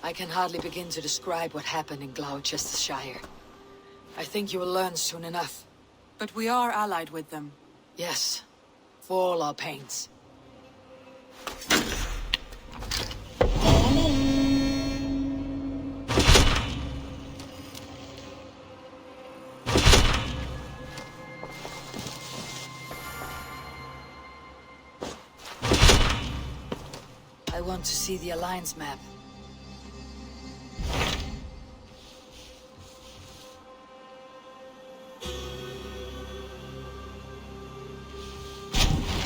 I can hardly begin to describe what happened in Gloucestershire. I think you will learn soon enough. But we are allied with them. Yes, for all our pains. I want to see the Alliance map.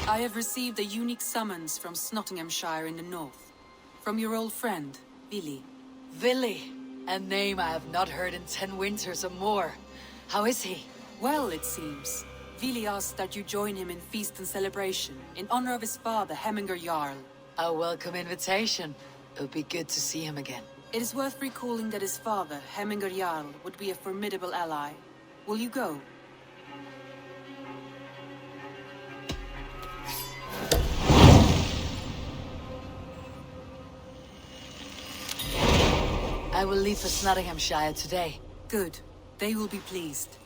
I have received a unique summons from Nottinghamshire in the north. From your old friend, Vili. Vili, a name I have not heard in 10 winters or more. How is he? Well, it seems. Vili asked that you join him in feast and celebration, in honor of his father, Hemminger Jarl. A welcome invitation. It would be good to see him again. It is worth recalling that his father, Hemminger Jarl, would be a formidable ally. Will you go? I will leave for Nottinghamshire today. Good. They will be pleased.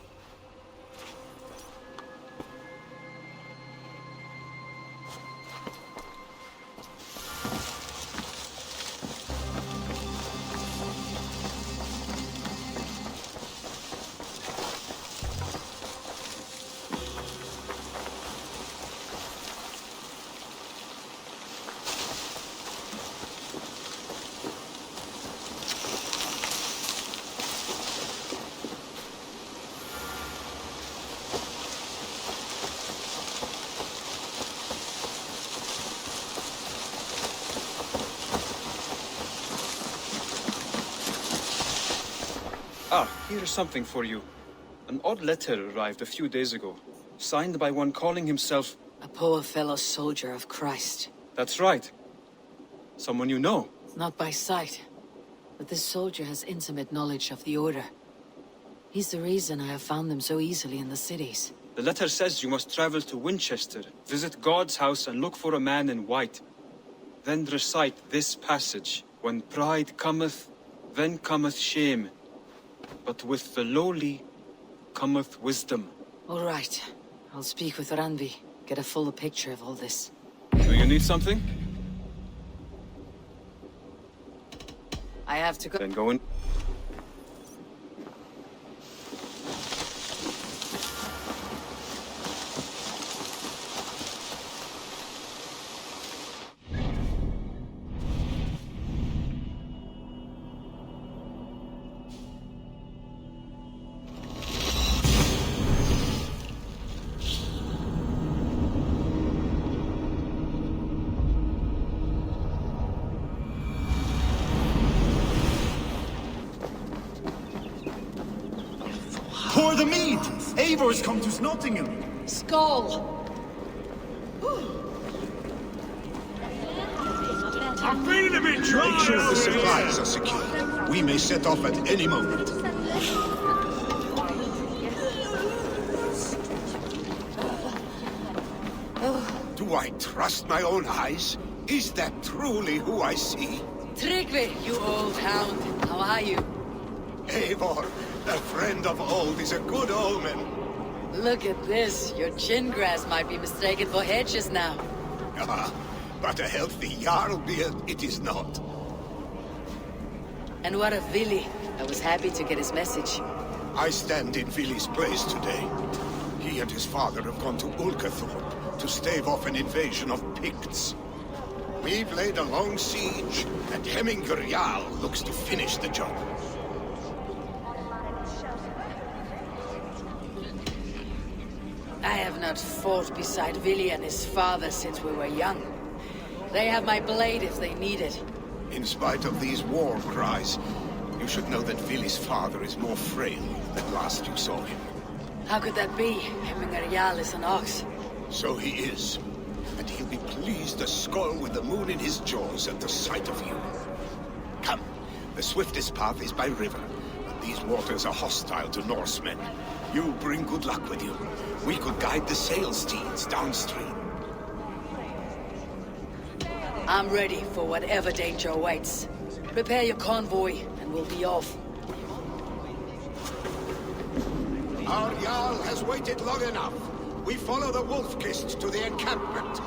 Ah, here's something for you. An odd letter arrived a few days ago, signed by one calling himself... A poor fellow soldier of Christ. That's right. Someone you know. Not by sight, but this soldier has intimate knowledge of the Order. He's the reason I have found them so easily in the cities. The letter says you must travel to Winchester, visit God's house and look for a man in white. Then recite this passage. When pride cometh, then cometh shame. But with the lowly cometh wisdom. All right. I'll speak with Randvi. Get a fuller picture of all this. Do you need something? I have to go. Then go in. Pour the mead! Eivor's come to Nottingham! Skull! I'm feeling a bit dry! Make sure the supplies are secure. We may set off at any moment. Do I trust my own eyes? Is that truly who I see? Tryggvi, you old hound. How are you? Eivor, the friend of old, is a good omen. Look at this. Your chin grass might be mistaken for hedges now. Ah, but a healthy Jarl beard it is not. And what of Vili? I was happy to get his message. I stand in Vili's place today. He and his father have gone to Ulkathorpe to stave off an invasion of Picts. We've laid a long siege, and Hemminger Jarl looks to finish the job. I have not fought beside Vili and his father since we were young. They have my blade if they need it. In spite of these war cries, you should know that Vili's father is more frail than last you saw him. How could that be? Hemminger Jarl is an ox. So he is. And he'll be pleased as Skull with the moon in his jaws at the sight of you. Come, the swiftest path is by river, but these waters are hostile to Norsemen. You bring good luck with you. We could guide the sail steeds downstream. I'm ready for whatever danger awaits. Prepare your convoy, and we'll be off. Our Jarl has waited long enough. We follow the Wolf-Kist to the encampment.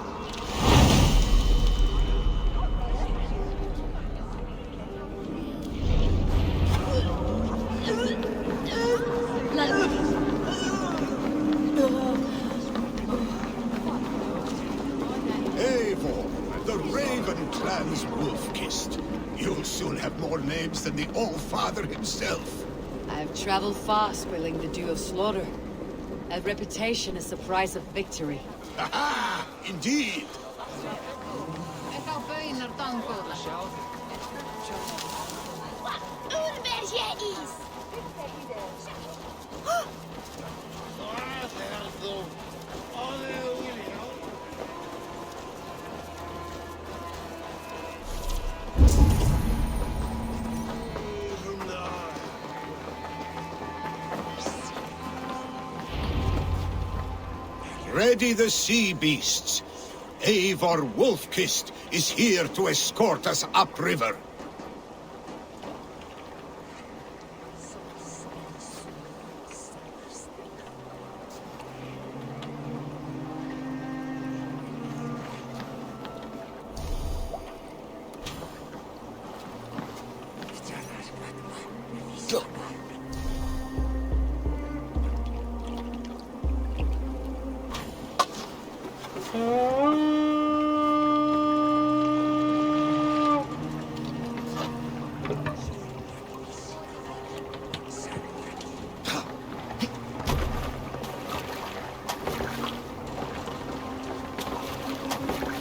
Eivor, the Raven clan's Wolf-Kist. You'll soon have more names than the All-Father himself. I've traveled far, spilling the dew of slaughter. A reputation is the price of victory. Aha! Indeed! Ready the sea beasts. Eivor Wolf-Kist is here to escort us upriver.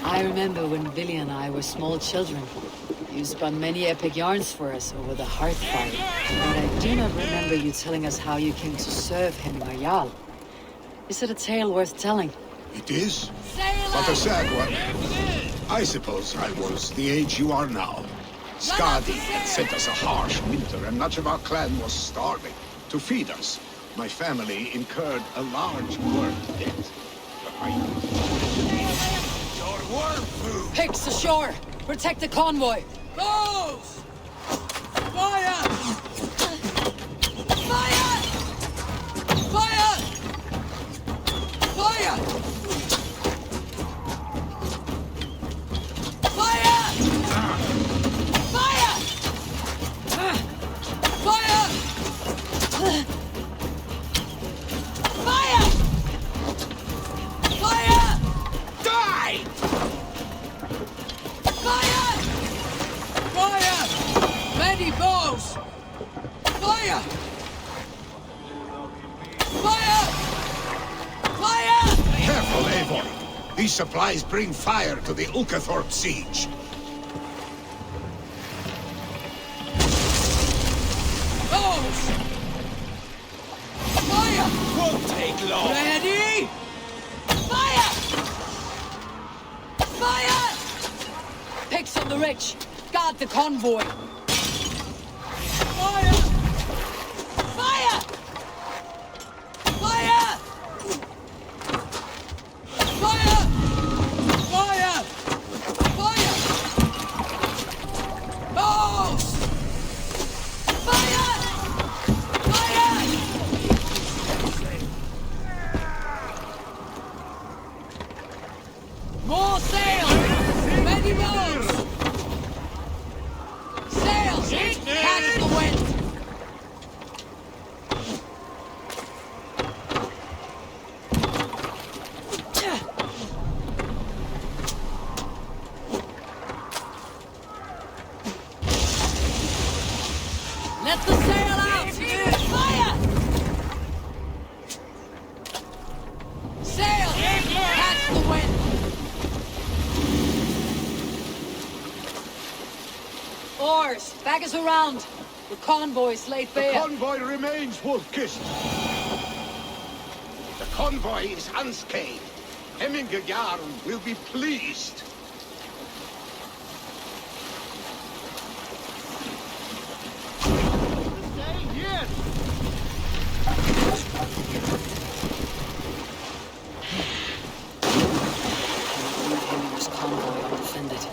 I remember when Billy and I were small children. You spun many epic yarns for us over the hearth fire. But I do not remember you telling us how you came to serve Hemingr Jarl. Is it a tale worth telling? It is, but a sad one. I suppose I was the age you are now. Skadi had sent us a harsh winter, and much of our clan was starving. To feed us, my family incurred a large work debt. Worm food! Pigs ashore! Protect the convoy! Goes! Fire! Fire! Fire! Fire! Fire! Fire! Fire! Fire! Fire! Die! Fire! Fire! Many bows! Fire! Fire! Fire! Careful, Eivor. These supplies bring fire to the Ulkathorpe siege. Bows! Fire! Won't take long. Ready? Fire! Fire! Picks on the rich. Guard the convoy. Fire! Fire! Fire! Fire! Fire! Fire! Bows! Fire! Fire! More sails! Ready bows! Sails! Catch the wind! Let the sail out! Fire! Sail! Catch the wind! Oars! Back us around! The convoy's laid The bare. convoy remains, Wolf-Kist. The convoy is unscathed. Hemingr Jarl will be pleased. Leave Hemingr's convoy undefended.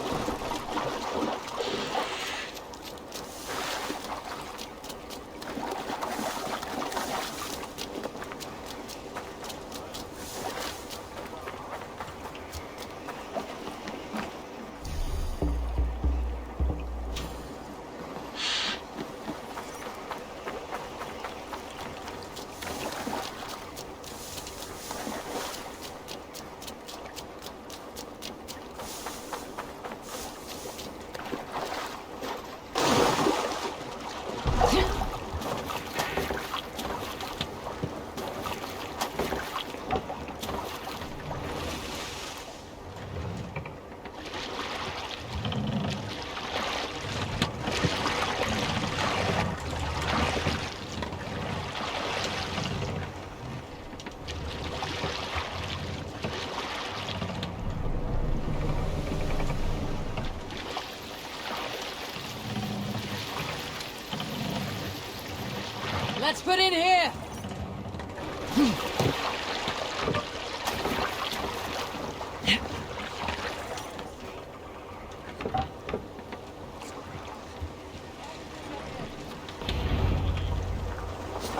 Let's put in here!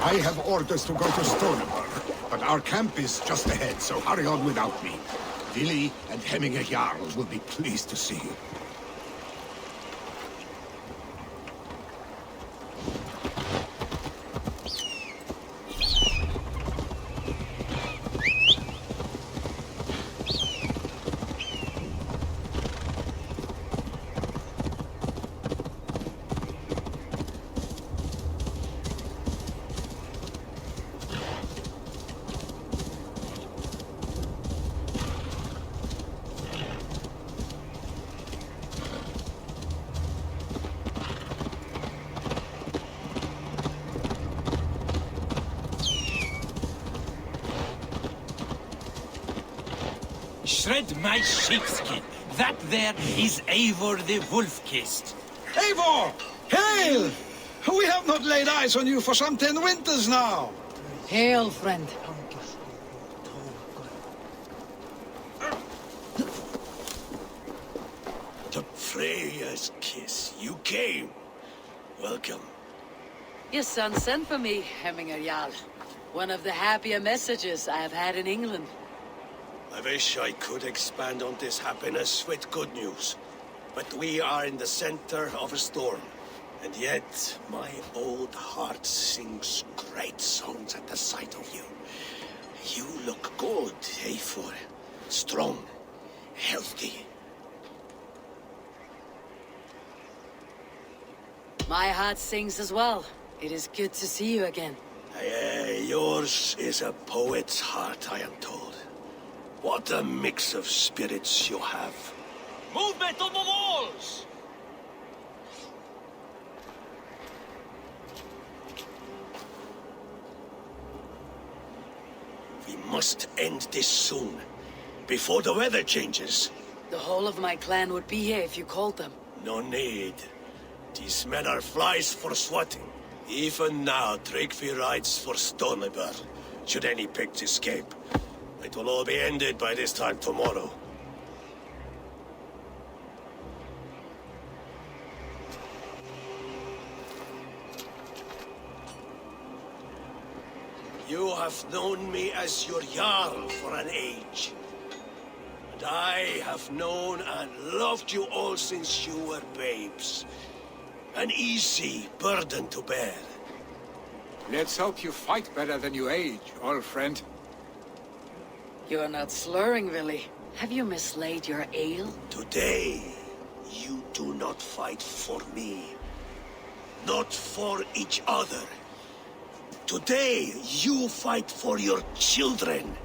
I have orders to go to Stoneborough, but our camp is just ahead, so hurry on without me. Vili and Hemminger Jarl will be pleased to see you. Shred my sheepskin. That there is Eivor the Wolf-Kissed. Eivor! Hail! We have not laid eyes on you for some 10 winters now. Hail, friend. To Freya's kiss. You came. Welcome. Your son sent for me, Hemminger Jarl. One of the happier messages I have had in England. I wish I could expand on this happiness with good news. But we are in the center of a storm. And yet, my old heart sings great songs at the sight of you. You look good, Eivor. Strong, healthy. My heart sings as well. It is good to see you again. Yours is a poet's heart, I am told. What a mix of spirits you have. Movement on the walls! We must end this soon, before the weather changes. The whole of my clan would be here if you called them. No need. These men are flies for swatting. Even now, Tryggvi rides for Stoneborough, should any pigs escape. It will all be ended by this time tomorrow. You have known me as your Jarl for an age. And I have known and loved you all since you were babes. An easy burden to bear. Let's hope you fight better than you age, old friend. You're not slurring, Vili. Have you mislaid your ale? Today, you do not fight for me. Not for each other. Today, you fight for your children.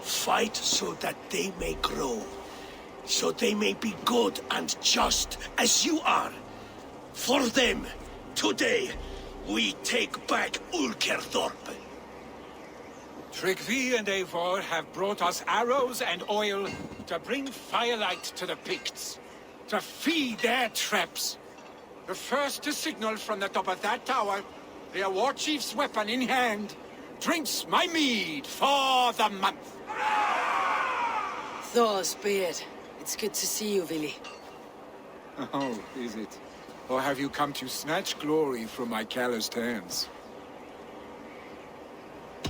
Fight so that they may grow. So they may be good and just as you are. For them, today, we take back Ulkerdorp. Tryggvi and Eivor have brought us arrows and oil to bring firelight to the Picts, to feed their traps. The first to signal from the top of that tower, their war chief's weapon in hand, drinks my mead for the month. Thor's beard. It's good to see you, Vili. Oh, is it? Or have you come to snatch glory from my calloused hands?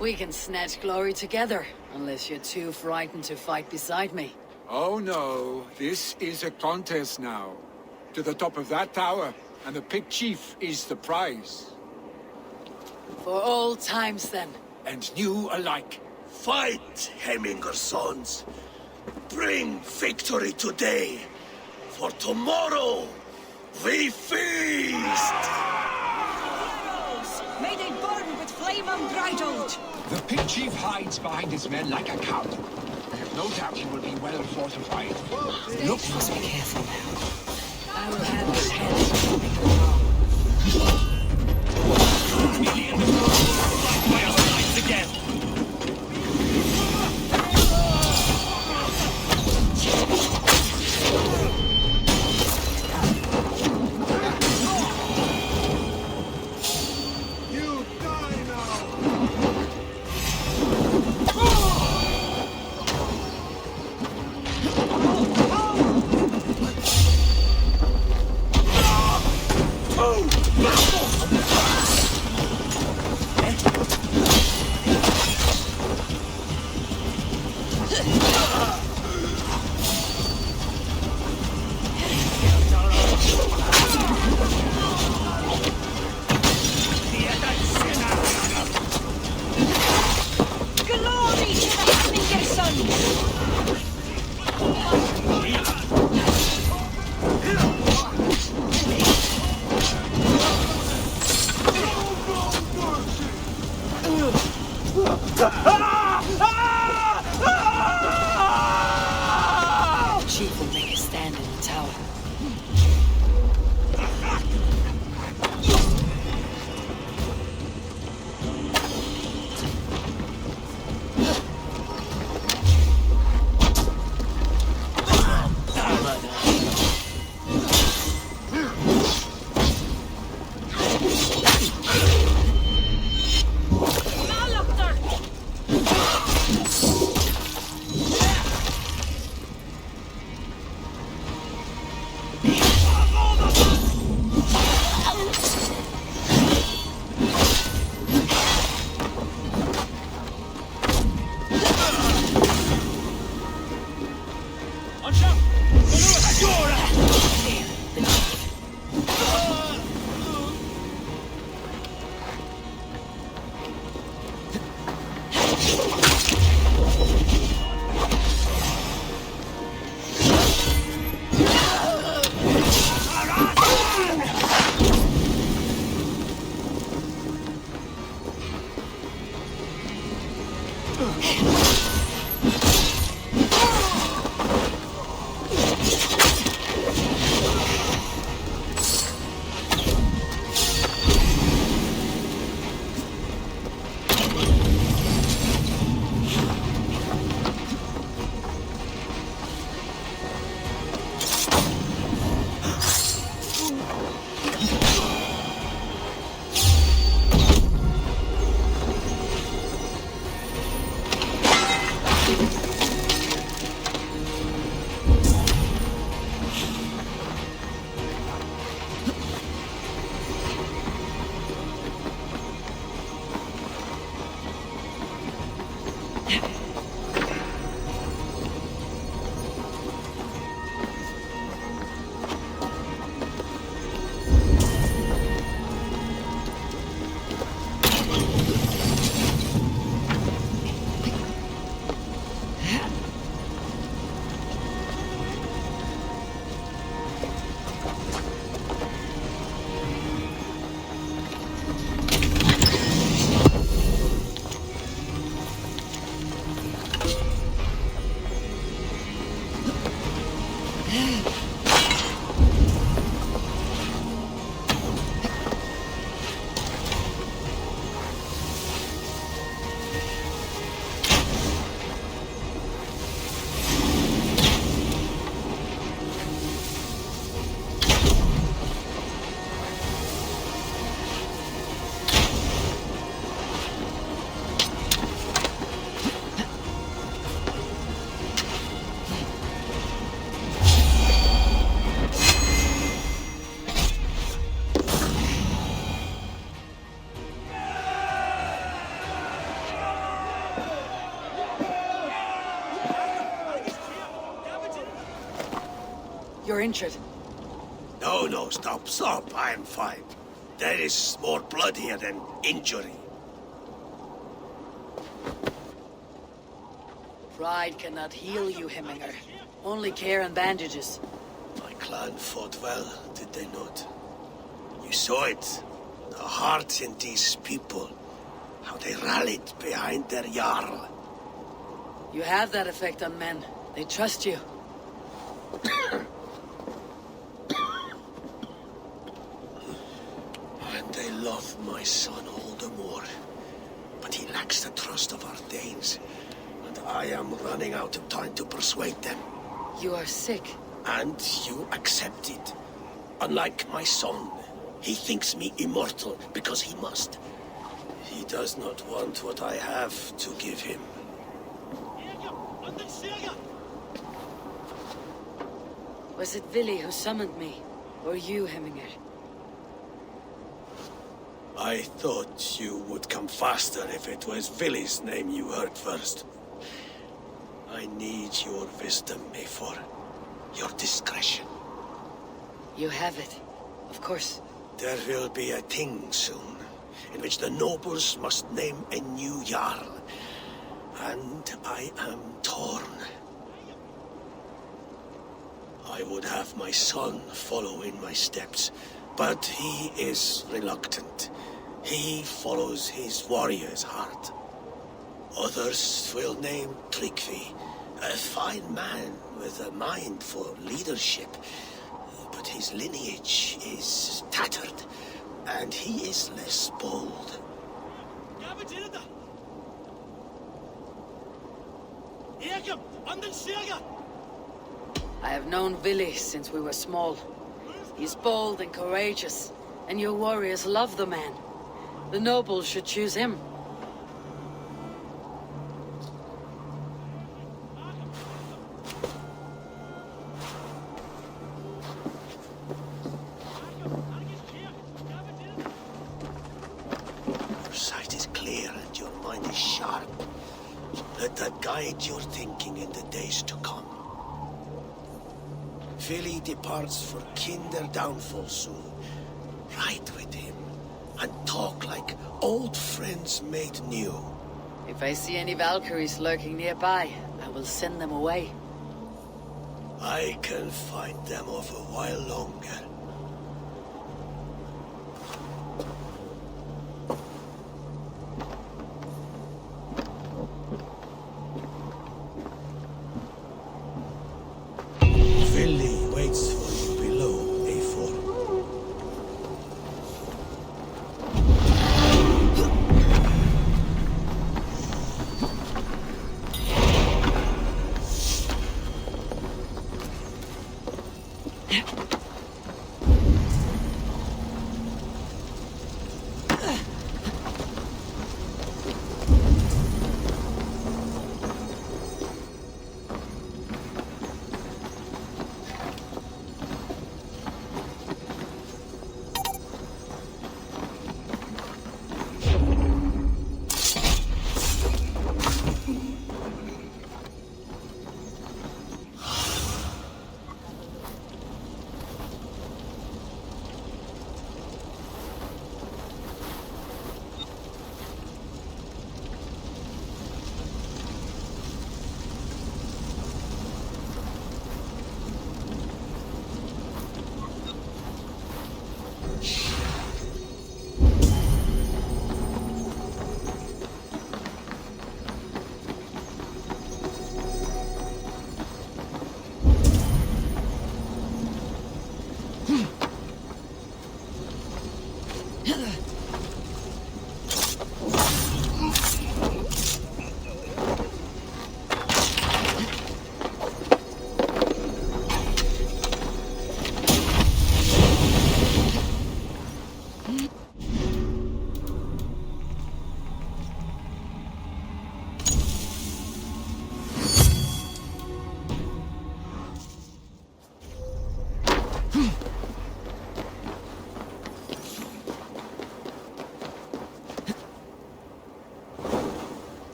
We can snatch glory together, unless you're too frightened to fight beside me. Oh no, this is a contest now. To the top of that tower, and the Pict Chief is the prize. For old times, then. And new alike. Fight, Hemminger sons. Bring victory today. For tomorrow, we feast! May they burn with flame unbridled! The Pict Chief hides behind his men like a coward. I have no doubt he will be well fortified. Look, must be careful now. I will have his head. By our sides again! You're injured. No, stop. I am fine. There is more blood here than injury. Pride cannot heal you, Hemminger. Only care and bandages. My clan fought well, did they not? You saw it. The heart in these people. How they rallied behind their Jarl. You have that effect on men. They trust you. And they love my son all the more. But he lacks the trust of our Danes. And I am running out of time to persuade them. You are sick. And you accept it. Unlike my son, he thinks me immortal because he must. He does not want what I have to give him. Was it Vili who summoned me? Or you, Hemminger? I thought you would come faster if it was Vili's name you heard first. I need your wisdom, Eivor. Your discretion. You have it. Of course. There will be a thing soon, in which the nobles must name a new Jarl. And I am torn. I would have my son follow in my steps, but he is reluctant. He follows his warrior's heart. Others will name Kjotve, a fine man with a mind for leadership. But his lineage is tattered, and he is less bold. I have known Vili since we were small. He's bold and courageous, and your warriors love the man. The nobles should choose him. Your sight is clear and your mind is sharp. Let that guide your thinking in the days to come. Vili departs for kinder downfall soon, ride with him and talk like old friends made new. If I see any Valkyries lurking nearby, I will send them away. I can fight them off a while longer. Vili waits for you below, Eivor.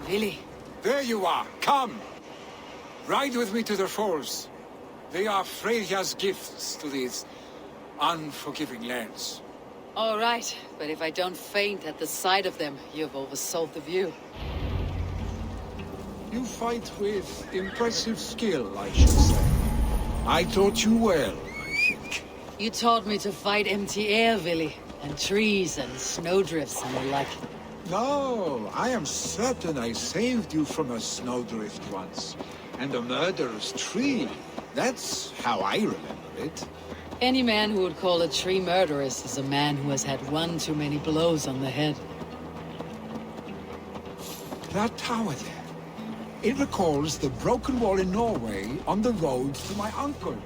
Vili. There you are. Come. Ride with me to the falls. They are Freyja's gifts to these unforgiving lands. All right, but if I don't faint at the sight of them, you've oversold the view. You fight with impressive skill, I should say. I taught you well, I think. You taught me to fight empty air, Vili, and trees and snowdrifts and the like. No, I am certain I saved you from a snowdrift once. And a murderous tree. That's how I remember it. Any man who would call a tree murderous is a man who has had one too many blows on the head. That tower there. It recalls the broken wall in Norway on the road to my uncle's.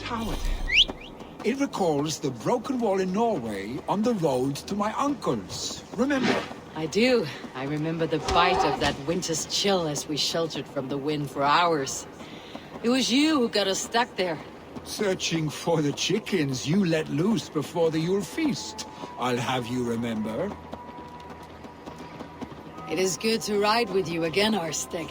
tower there? It recalls the broken wall in Norway on the road to my uncle's. Remember? I do. I remember the bite of that winter's chill as we sheltered from the wind for hours. It was you who got us stuck there. Searching for the chickens you let loose before the Yule feast. I'll have you remember. It is good to ride with you again, Arstig.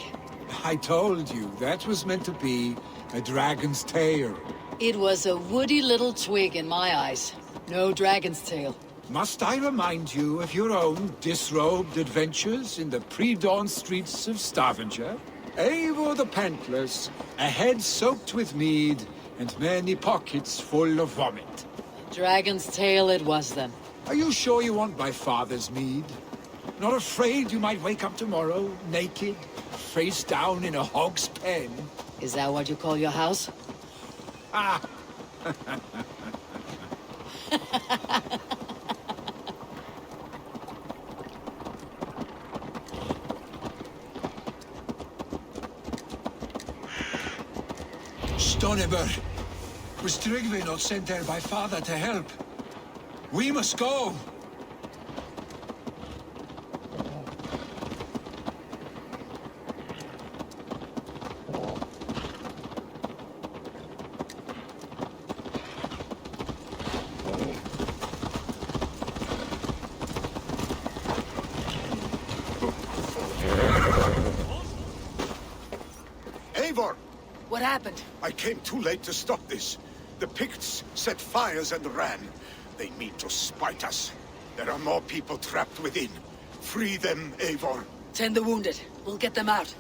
I told you, that was meant to be a dragon's tail. It was a woody little twig in my eyes. No dragon's tail. Must I remind you of your own disrobed adventures in the pre-dawn streets of Stavanger? Eivor the Pantless, a head soaked with mead, and many pockets full of vomit. Dragon's tail it was then. Are you sure you want my father's mead? Not afraid you might wake up tomorrow, naked, face down in a hog's pen? Is that what you call your house? Ah! Stonebur, was Tryggve not sent there by father to help? We must go! Eivor! What happened? I came too late to stop this. The Picts set fires and ran. They mean to spite us. There are more people trapped within. Free them, Eivor. Tend the wounded. We'll get them out.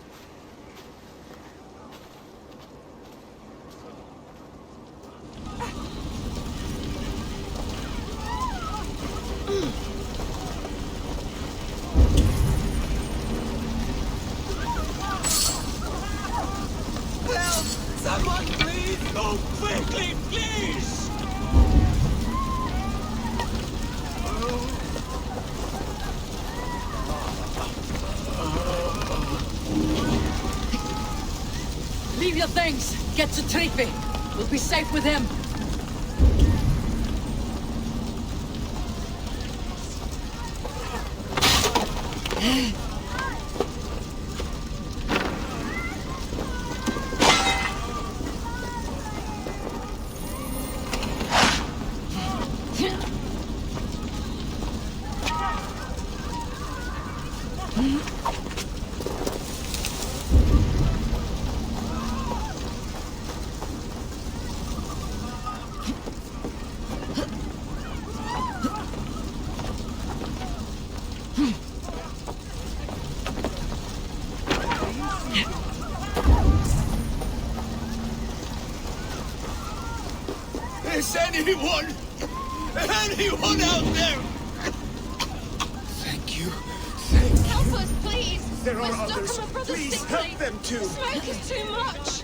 Someone please move quickly, please! Leave your things! Get to Tryggve! We'll be safe with him! Is anyone out there? Thank you. Help us, please! There We're are stuck others. on my brother's Please sick help leave. them too. The smoke is too much!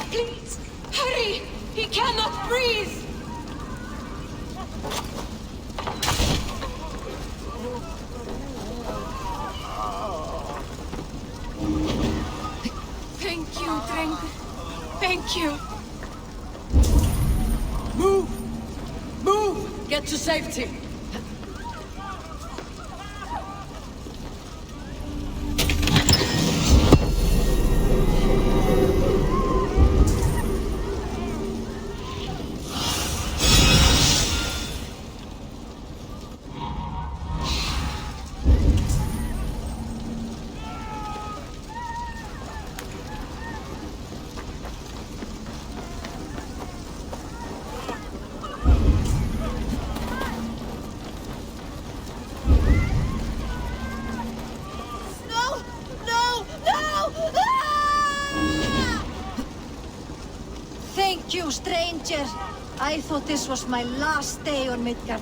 Please, hurry! He cannot breathe! Thank you, Dreng. Thank you. Move! Move! Get to safety! No! No! No! Ah! Thank you, stranger. I thought this was my last day on Midgard.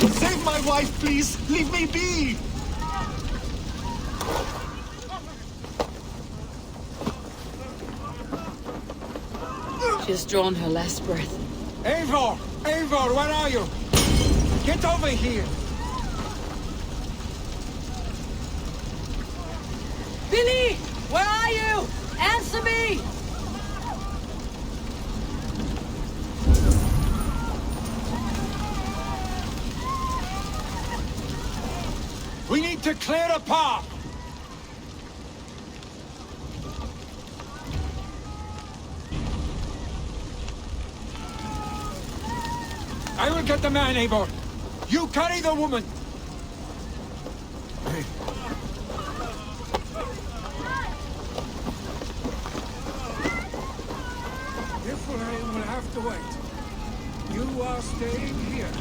Save my wife, please! Leave me be! She's drawn her last breath. Eivor! Eivor, where are you? Get over here! Billy! Where are you? Answer me! We need to clear a path! I will get the man, Eivor. You carry the woman. Therefore, I will have to wait. You are staying here.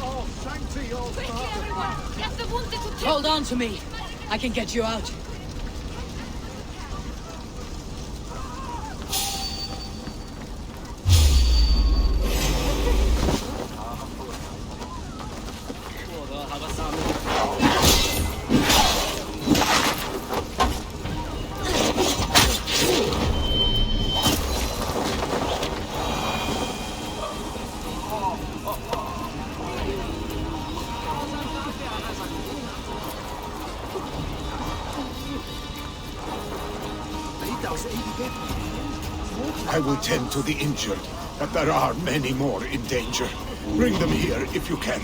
Oh, thank you, old father. Hold on to me. I can get you out. I will tend to the injured, but there are many more in danger. Bring them here if you can.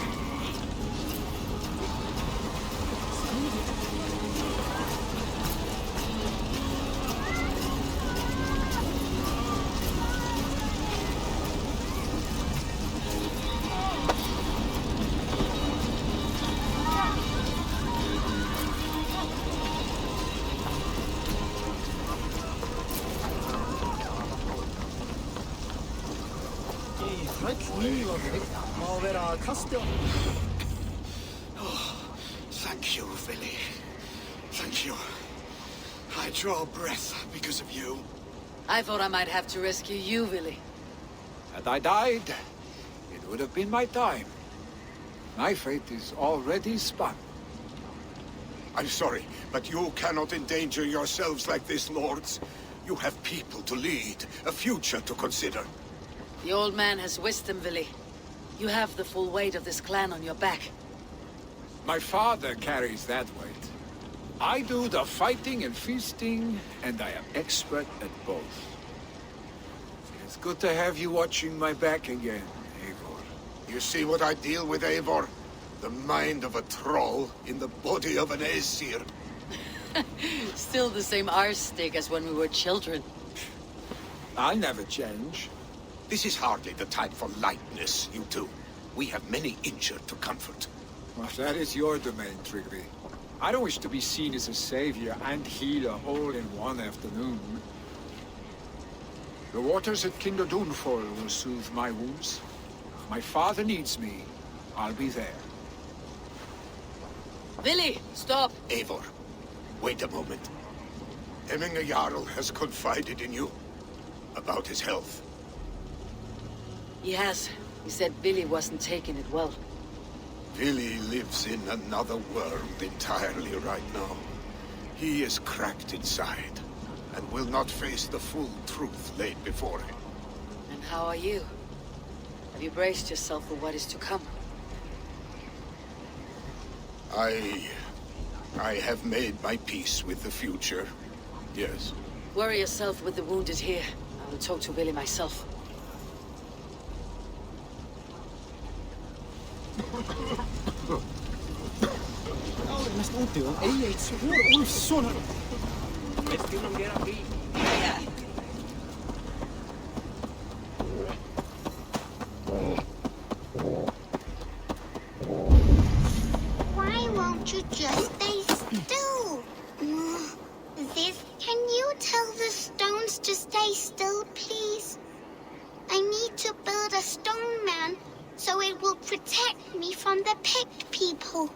Thank you, Vili. Thank you. I draw breath because of you. I thought I might have to rescue you, Willy. Had I died, it would have been my time. My fate is already spun. I'm sorry, but you cannot endanger yourselves like this, lords. You have people to lead, a future to consider. The old man has wisdom, Willy. You have the full weight of this clan on your back. My father carries that weight. I do the fighting and feasting, and I am expert at both. It's good to have you watching my back again, Eivor. You see what I deal with, Eivor? The mind of a troll in the body of an Aesir. Still the same arse stick as when we were children. I'll never change. This is hardly the time for lightness, you two. We have many injured to comfort. Well, that is your domain, Tryggvi. I don't wish to be seen as a savior and healer all in one afternoon. The waters at Kinderdunfall will soothe my wounds. If my father needs me, I'll be there. Willy, stop! Eivor, wait a moment. Hemminger Jarl has confided in you about his health. He has. He said Billy wasn't taking it well. Billy lives in another world entirely right now. He is cracked inside, and will not face the full truth laid before him. And how are you? Have you braced yourself for what is to come? I have made my peace with the future, yes. Worry yourself with the wounded here. I will talk to Billy myself. Why won't you just stay still? Viv, can you tell the stones to stay still, please? I need to build a stone man, so it will protect me from the picked people.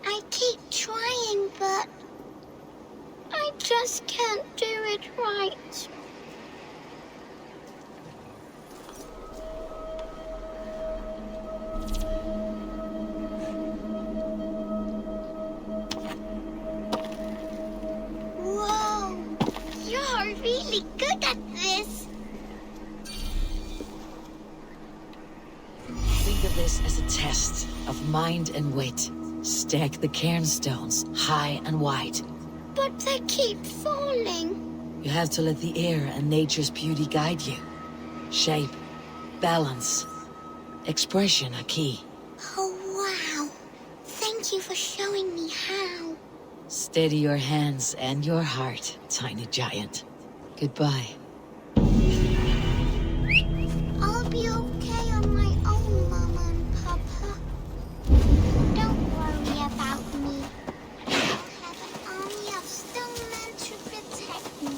I keep trying, but I just can't do it right. Think of this as a test of mind and wit. Stack the cairnstones high and wide. But they keep falling. You have to let the air and nature's beauty guide you. Shape, balance, expression are key. Oh, wow. Thank you for showing me how. Steady your hands and your heart, tiny giant. Goodbye. I'll be okay on my own, Mama and Papa. Don't worry about me. I'll have an army of stone men to protect me.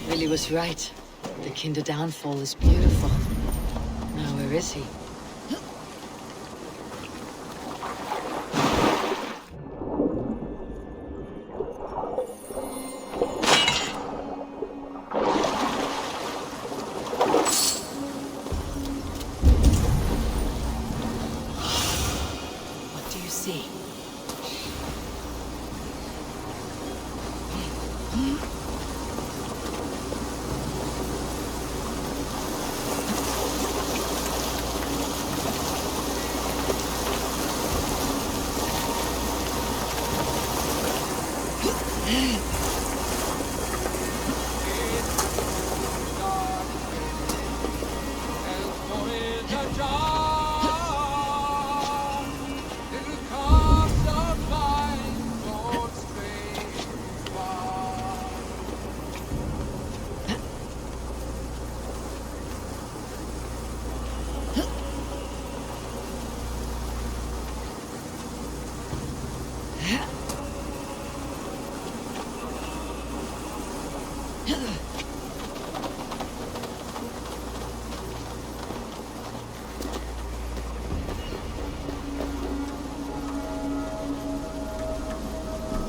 Billy was right. The Kinder downfall is beautiful. Now where is he? What do you see?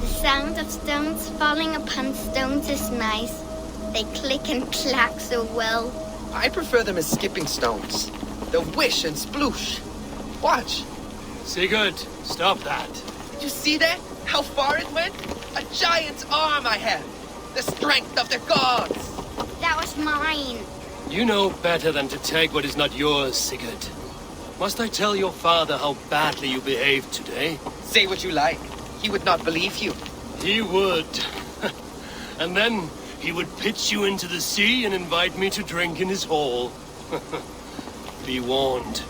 The sound of stones falling upon stones is nice. They click and clack so well. I prefer them as skipping stones. The whish and sploosh. Watch. Sigurd, stop that. You see that? How far it went? A giant's arm I have. The strength of the gods. was mine. You know better than to take what is not yours, Sigurd. Must I tell your father how badly you behaved today? Say what you like. He would not believe you. He would. And then he would pitch you into the sea and invite me to drink in his hall. Be warned.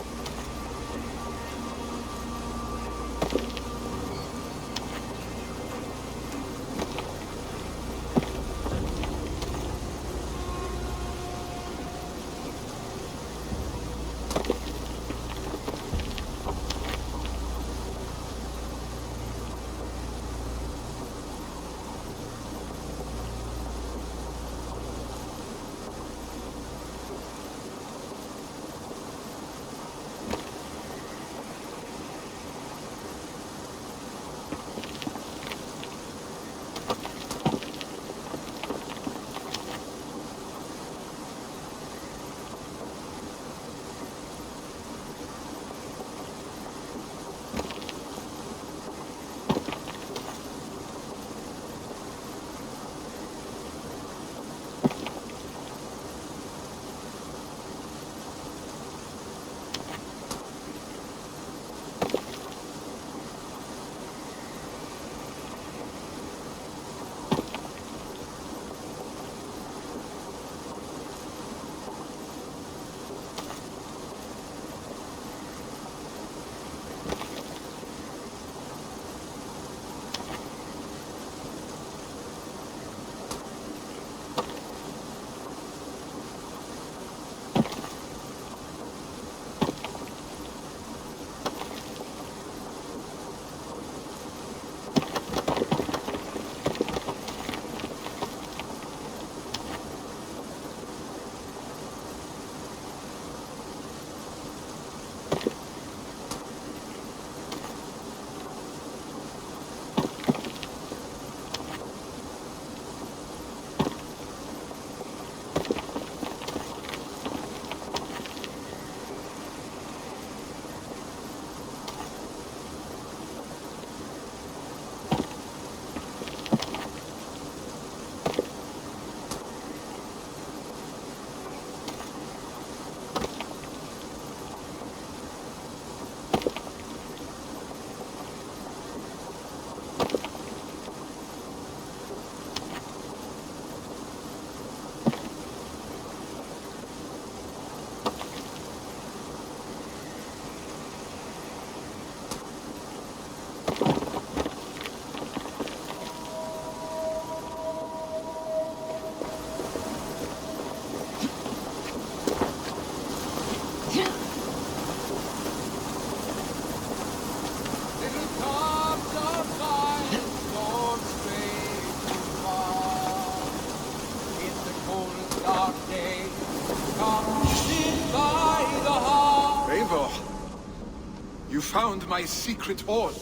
Found my secret hoard.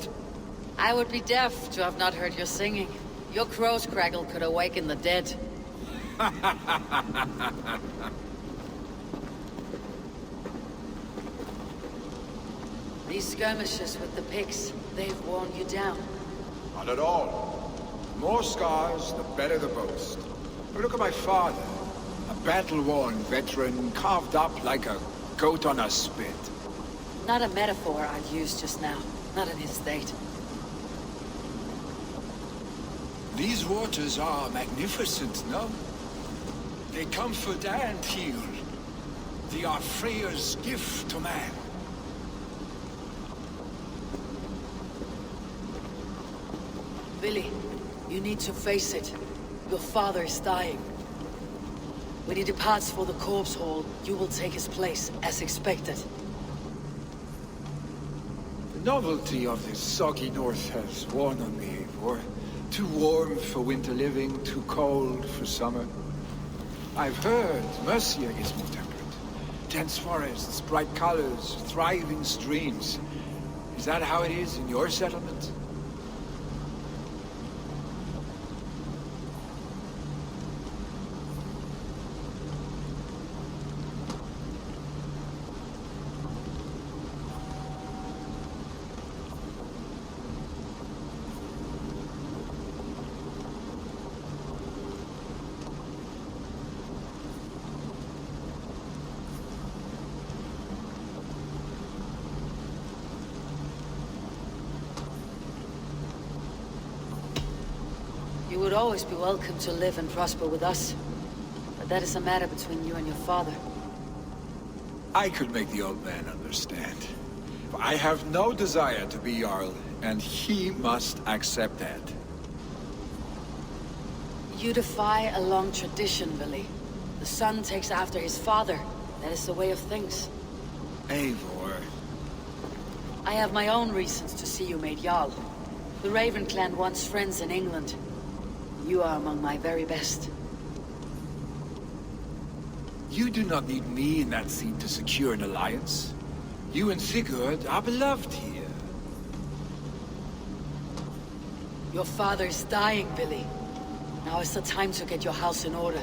I would be deaf to have not heard your singing. Your crow's craggle could awaken the dead. These skirmishes with the pigs, they've worn you down. Not at all. The more scars, the better the boast. But look at my father. A battle-worn veteran, carved up like a goat on a spit. Not a metaphor I'd use just now. Not in his state. These waters are magnificent, no? They comfort and heal. They are Freyr's gift to man. Billy, you need to face it. Your father is dying. When he departs for the corpse hall, you will take his place, as expected. The novelty of this soggy north has worn on me, Eivor. Too warm for winter living, too cold for summer. I've heard Mercia is more temperate. Dense forests, bright colors, thriving streams. Is that how it is in your settlement? always be welcome to live and prosper with us. But that is a matter between you and your father. I could make the old man understand. I have no desire to be Jarl, and he must accept that. You defy a long tradition, Vili. The son takes after his father. That is the way of things. Eivor. I have my own reasons to see you made Jarl. The Raven clan wants friends in England. You are among my very best. You do not need me in that seat to secure an alliance. You and Sigurd are beloved here. Your father is dying, Vili. Now is the time to get your house in order.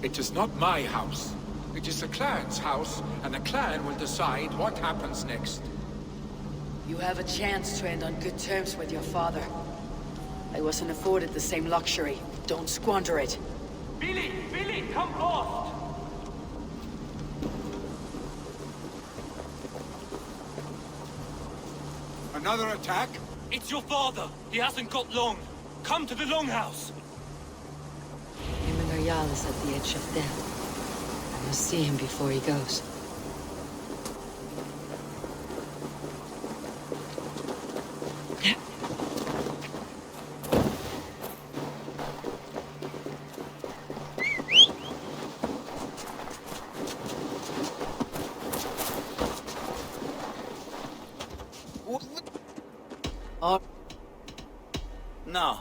It is not my house. It is the clan's house, and the clan will decide what happens next. You have a chance to end on good terms with your father. I wasn't afforded the same luxury. Don't squander it. Billy, come forth! Another attack? It's your father. He hasn't got long. Come to the longhouse. Jarl is at the edge of death. I must see him before he goes. No.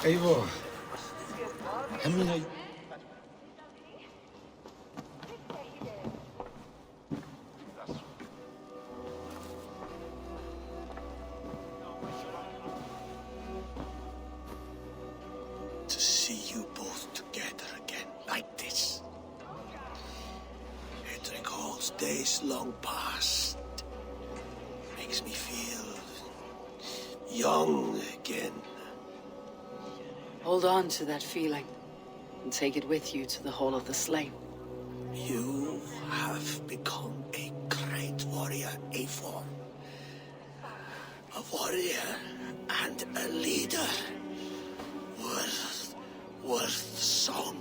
Eivor. To see you both together again like this. It recalls days long past. Makes me feel young again. Hold on to that feeling, and take it with you to the Hall of the Slain. You have become a great warrior, Eivor. A warrior and a leader. Worth song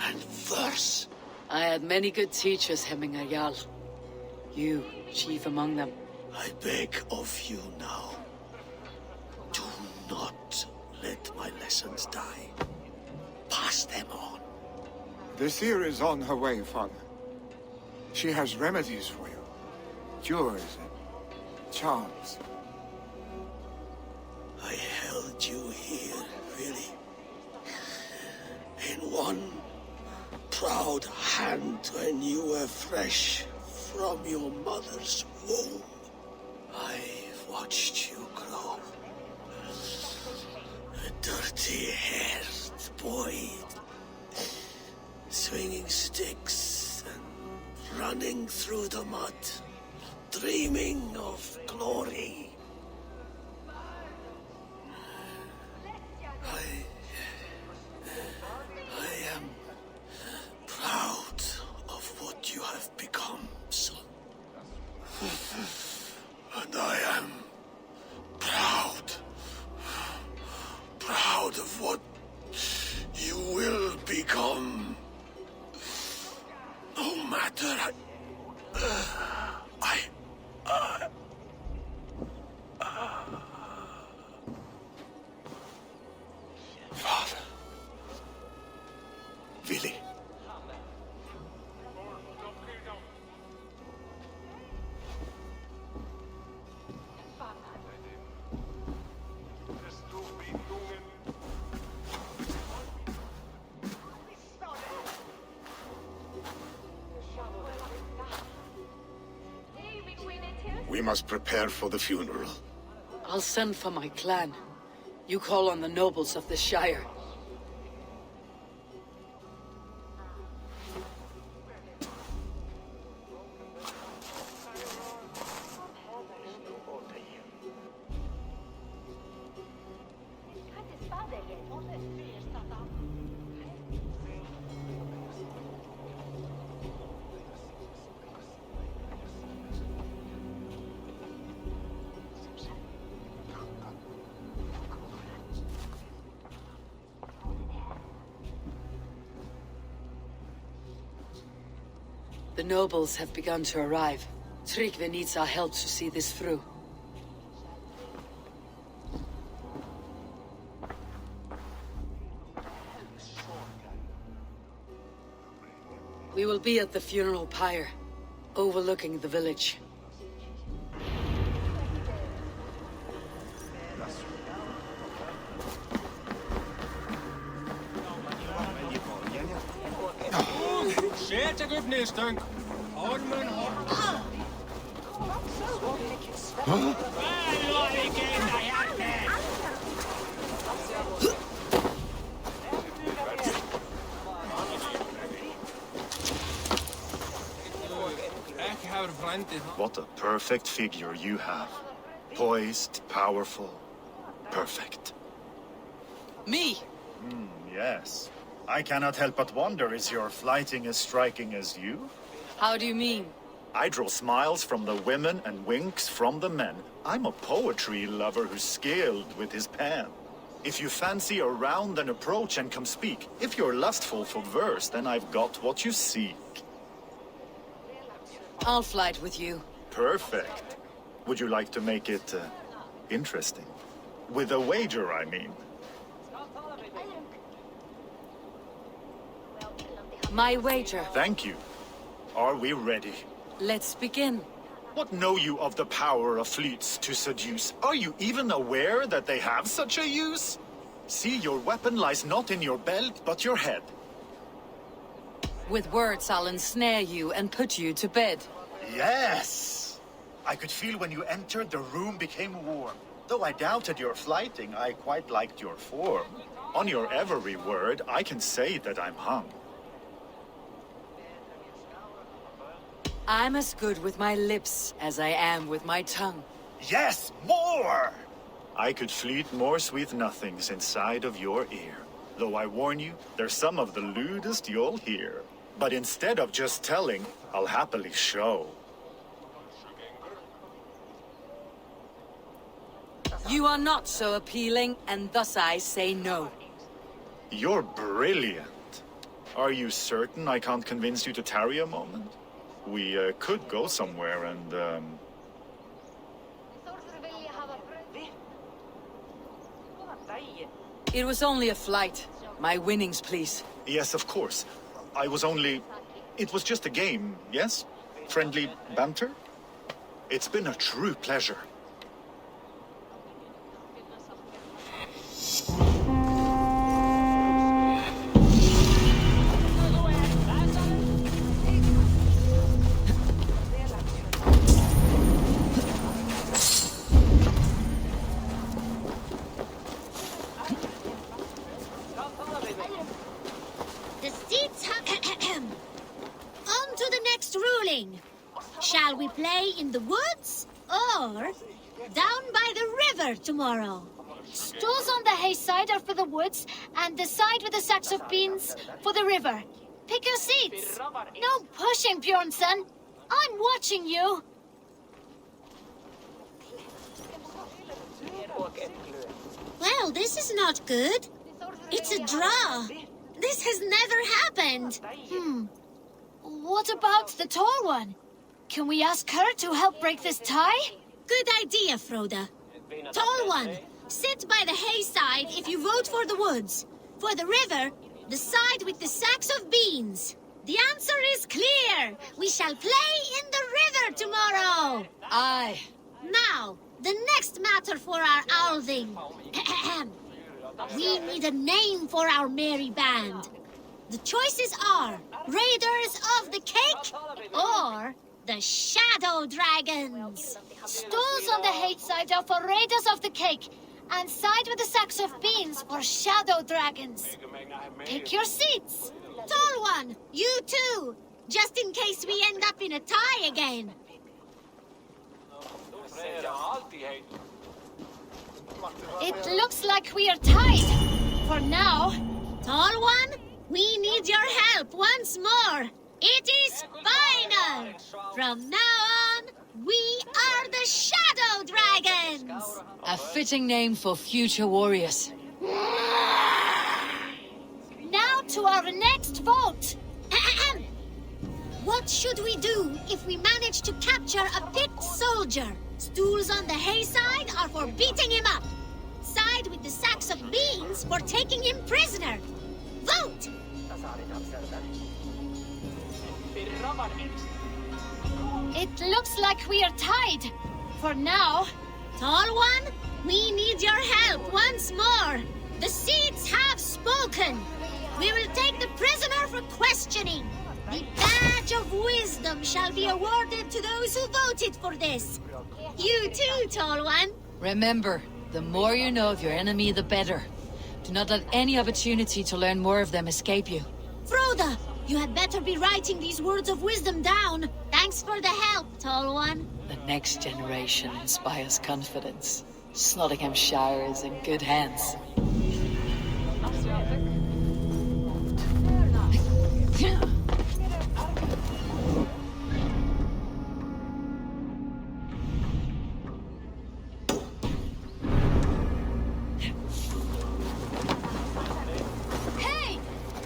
and verse. I had many good teachers, Jarl. You, chief among them. I beg of you now, do not let my lessons die. Pass them on. The seer is on her way, Father. She has remedies for you. Cures and charms. I held you here, really. In one proud hand when you were fresh from your mother's womb. I've watched you grow. A dirty-haired boy, swinging sticks and running through the mud, dreaming of glory. I become. No matter. Father. Vili. We must prepare for the funeral. I'll send for my clan. You call on the nobles of the Shire. The nobles have begun to arrive. Tryggve needs our help to see this through. We will be at the funeral pyre, overlooking the village. What a perfect figure you have. Poised, powerful, perfect. Me? Yes. I cannot help but wonder, is your flighting as striking as you? How do you mean? I draw smiles from the women and winks from the men. I'm a poetry lover who's skilled with his pen. If you fancy a round and approach and come speak, if you're lustful for verse, then I've got what you seek. I'll flight with you. Perfect. Would you like to make it interesting? With a wager, I mean. My wager. Thank you. Are we ready? Let's begin. What know you of the power of fleets to seduce? Are you even aware that they have such a use? See, your weapon lies not in your belt, but your head. With words, I'll ensnare you and put you to bed. Yes! I could feel when you entered, the room became warm. Though I doubted your flighting, I quite liked your form. On your every word, I can say that I'm hung. I'm as good with my lips as I am with my tongue. Yes, more! I could fleet more sweet nothings inside of your ear. Though I warn you, there's some of the lewdest you'll hear. But instead of just telling, I'll happily show. You are not so appealing, and thus I say no. You're brilliant. Are you certain I can't convince you to tarry a moment? We could go somewhere and, It was only a flight. My winnings, please. Yes, of course. I was only... It was just a game, yes? Friendly banter? It's been a true pleasure. Shall we play in the woods or down by the river tomorrow? Stools on the hay side are for the woods, and the side with the sacks of beans for the river. Pick your seats. No pushing, Bjornsson. I'm watching you. Well, this is not good. It's a draw. This has never happened. What about the tall one? Can we ask her to help break this tie? Good idea, Froda. Tall one, sit by the hay side if you vote for the woods. For the river, the side with the sacks of beans. The answer is clear. We shall play in the river tomorrow. Aye. Now, the next matter for our owling. We need a name for our merry band. The choices are Raiders of the Cake or the Shadow Dragons. Stools on the hate side are for Raiders of the Cake, and side with the sacks of beans for Shadow Dragons. Pick your seats. Tall one, you too, just in case we end up in a tie again. It looks like we are tied. For now. Tall one, we need your help once more. It is final. From now on, we are the Shadow Dragons. A fitting name for future warriors. Now to our next vote. What should we do if we manage to capture a picked soldier? Stools on the hay side are for beating him up. Side with the sacks of beans for taking him prisoner. Vote! It looks like we are tied. For now. Tall one, we need your help once more. The seats have spoken. We will take the prisoner for questioning. The badge of wisdom shall be awarded to those who voted for this. You too, Tall One. Remember, the more you know of your enemy, the better. Do not let any opportunity to learn more of them escape you. Froda, you had better be writing these words of wisdom down. Thanks for the help, Tall One. The next generation inspires confidence. Nottinghamshire is in good hands. Hey!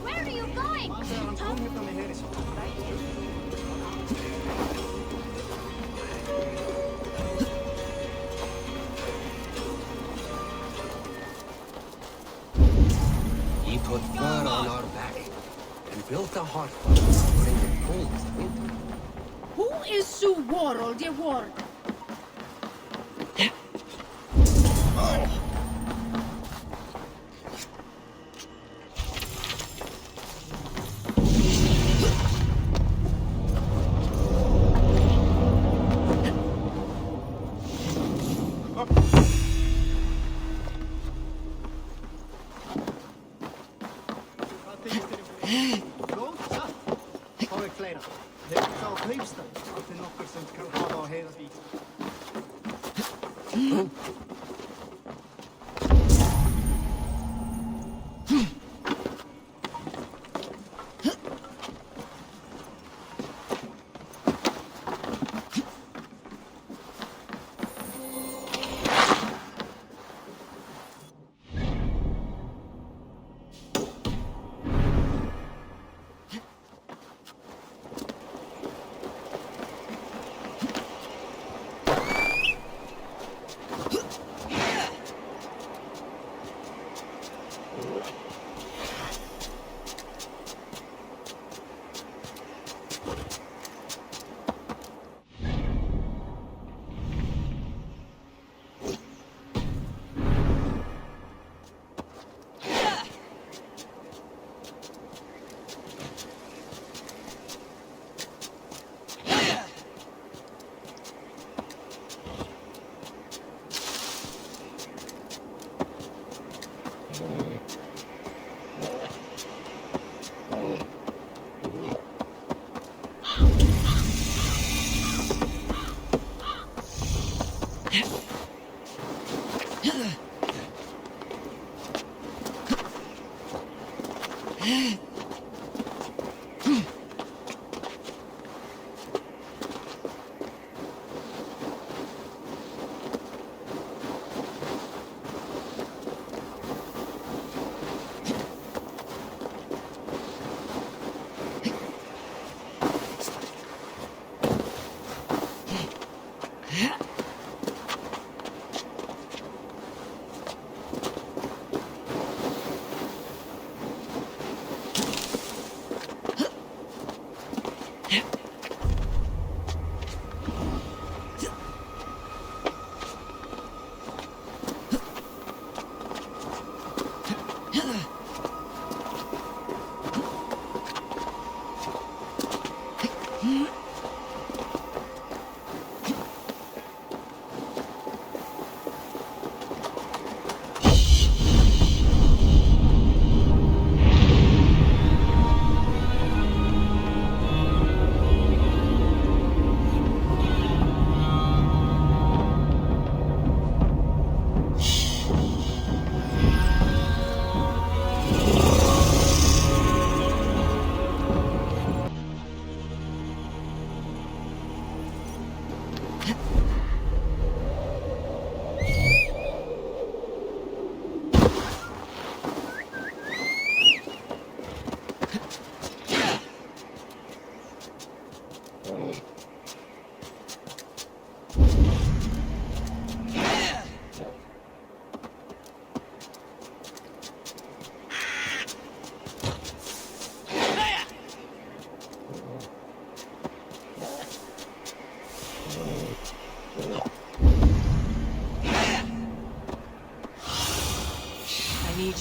Where are you going? He put fur on our back and built a heart for us during the coldest winter. Who is so world ye war?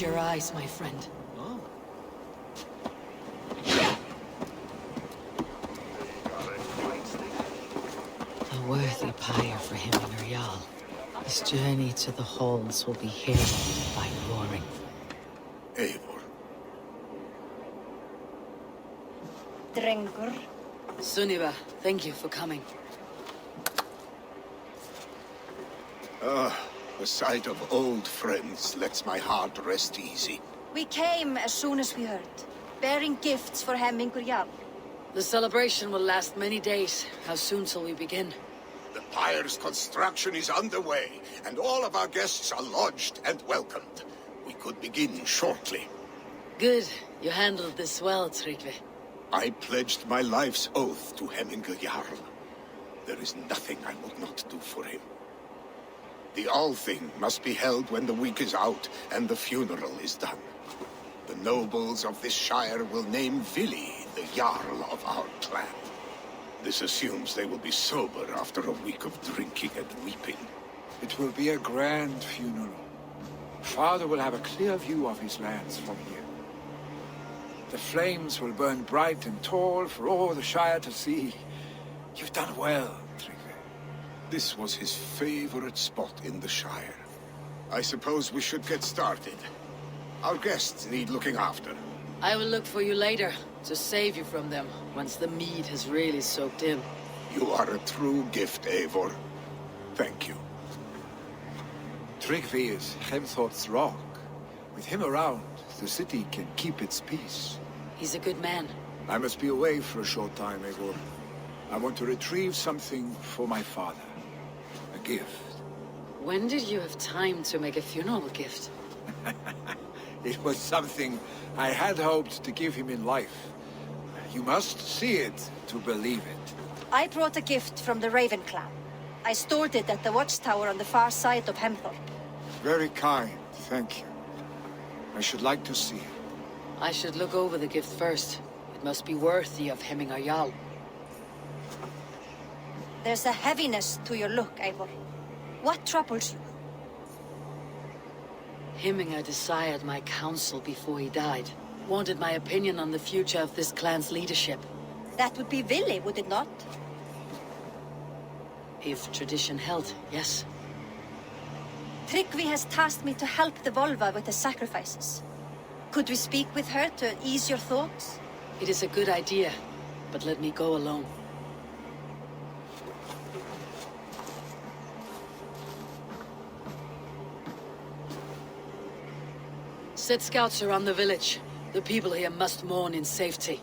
your eyes, my friend. A worthy pyre for him and her Jarl. His journey to the halls will be heralded by roaring. Eivor. Drengur. Sunniva, thank you for coming. The sight of old friends lets my heart rest easy. We came as soon as we heard, bearing gifts for Hemingur Jarl. The celebration will last many days. How soon shall we begin? The pyre's construction is underway, and all of our guests are lodged and welcomed. We could begin shortly. Good. You handled this well, Tryggvi. I pledged my life's oath to Hemingur Jarl. There is nothing I would not do for him. The Althing must be held when the week is out and the funeral is done. The nobles of this shire will name Vili the Jarl of our clan. This assumes they will be sober after a week of drinking and weeping. It will be a grand funeral. Father will have a clear view of his lands from here. The flames will burn bright and tall for all the Shire to see. You've done well, Tryggvi. This was his favorite spot in the Shire. I suppose we should get started. Our guests need looking after. I will look for you later, to save you from them, once the mead has really soaked in. You are a true gift, Eivor. Thank you. Tryggvi is Hemthor's rock. With him around, the city can keep its peace. He's a good man. I must be away for a short time, Eivor. I want to retrieve something for my father. A gift. When did you have time to make a funeral gift? It was something I had hoped to give him in life. You must see it to believe it. I brought a gift from the Raven clan. I stored it at the watchtower on the far side of Hemthor. Very kind, thank you. I should like to see it. I should look over the gift first. It must be worthy of Hemingur Jarl. There's a heaviness to your look, Eivor. What troubles you? Hemingur desired my counsel before he died. Wanted my opinion on the future of this clan's leadership. That would be Vili, would it not? If tradition held, yes. Tryggvi has tasked me to help the Volva with the sacrifices. Could we speak with her to ease your thoughts? It is a good idea, but let me go alone. Set scouts around the village. The people here must mourn in safety.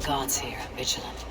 Gods here, vigilant.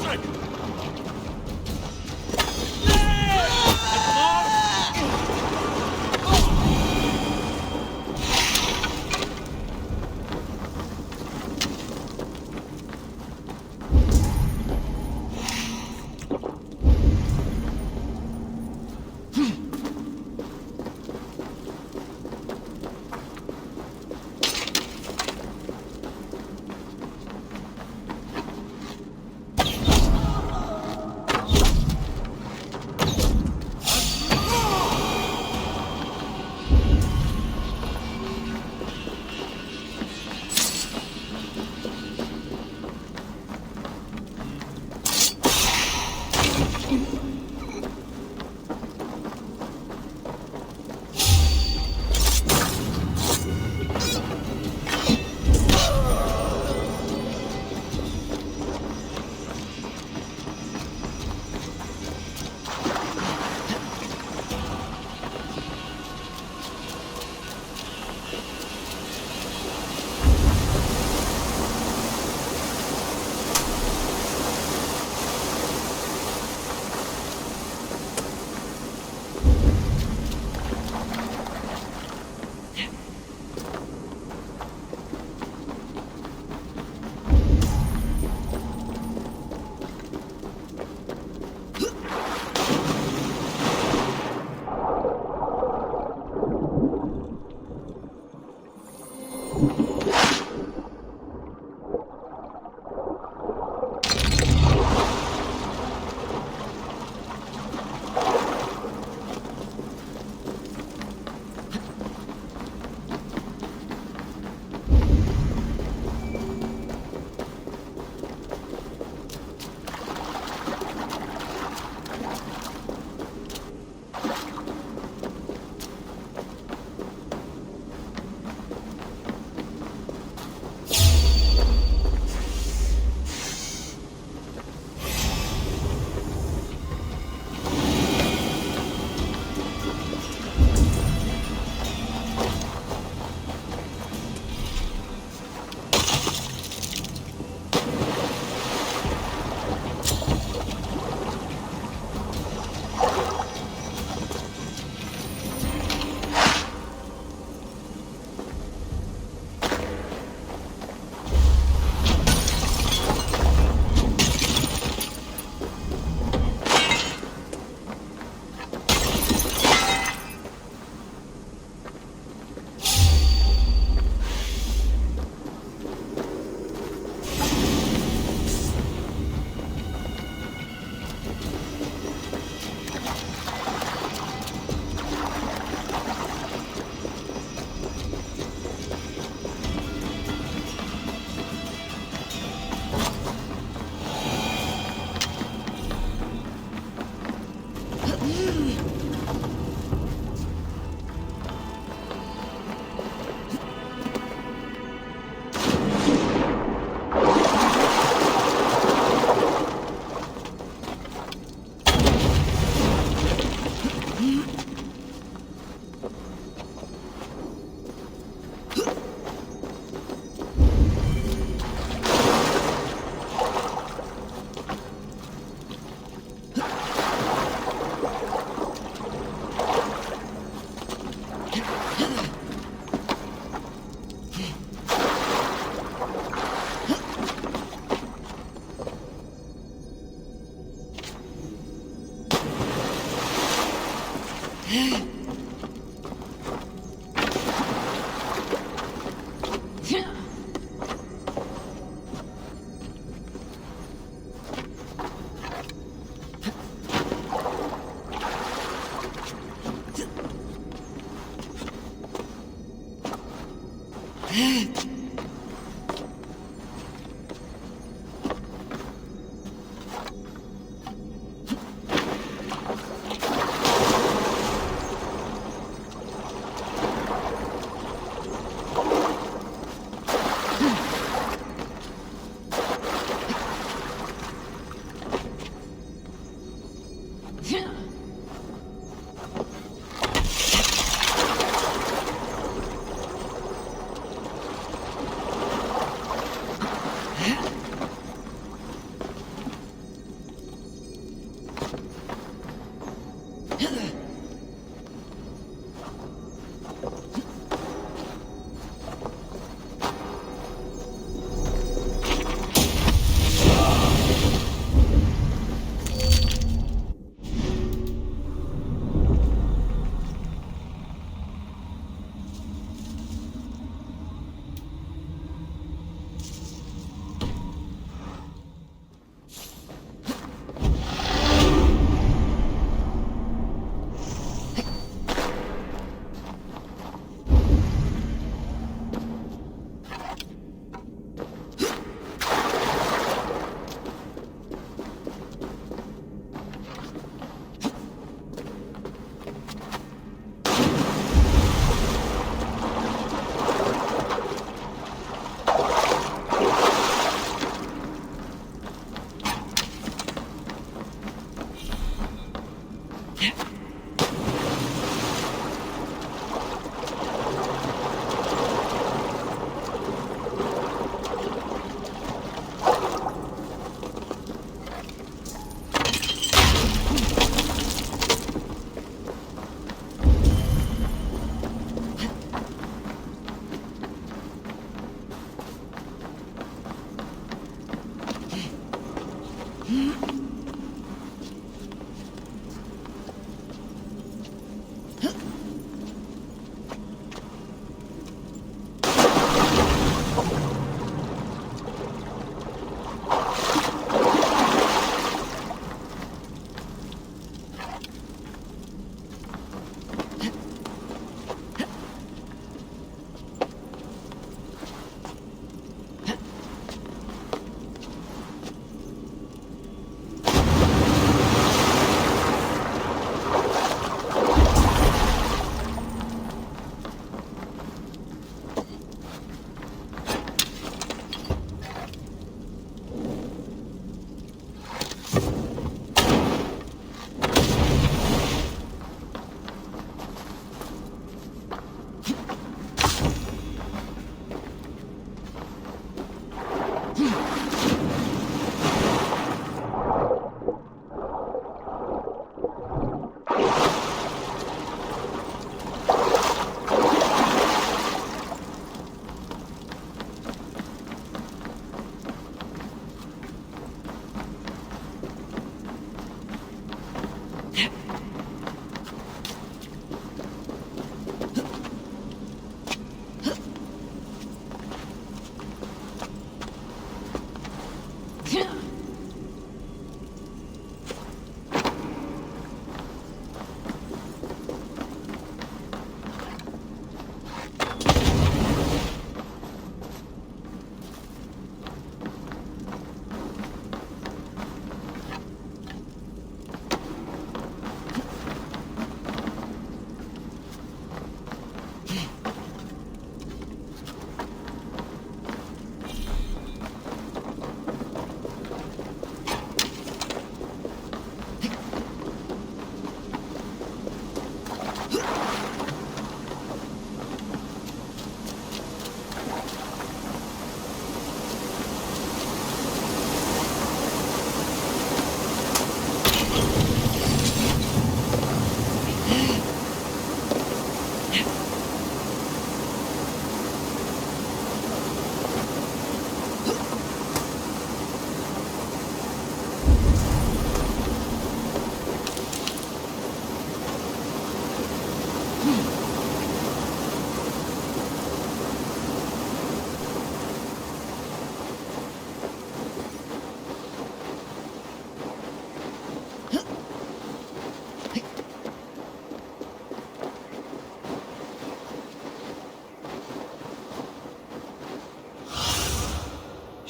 Astrid!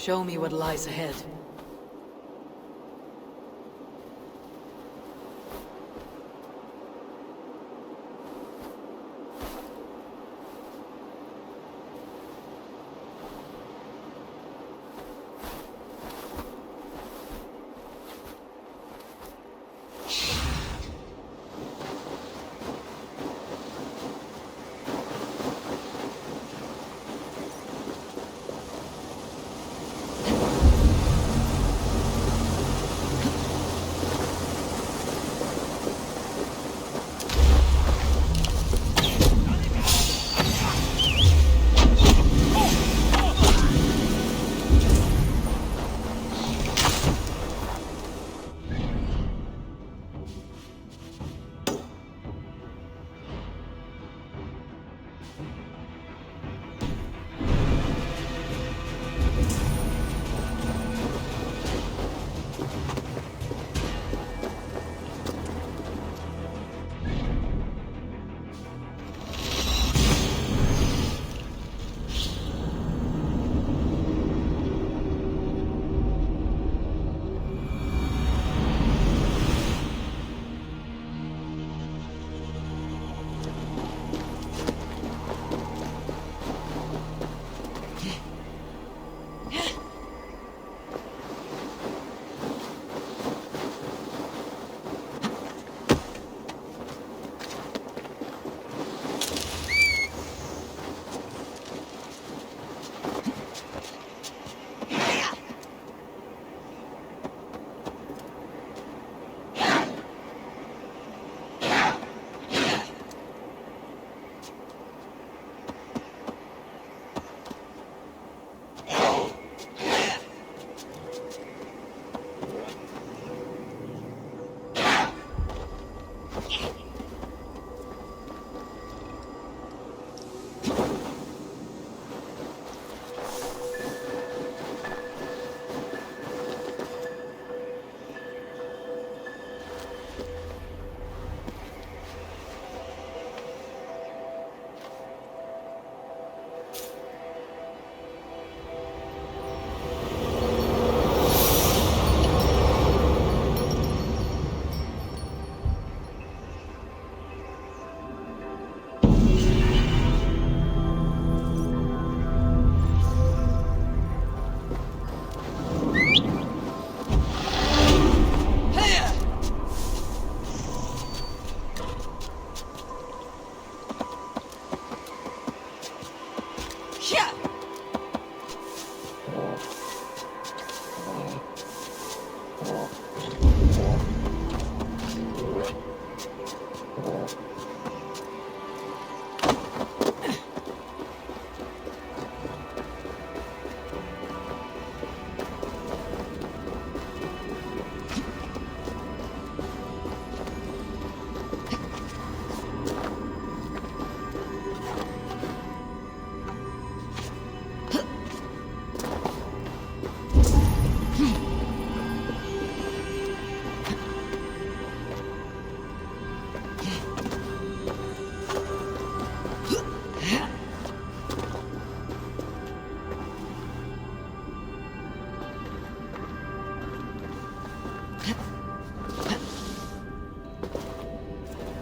Show me what lies ahead.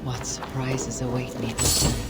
What surprises await me this time?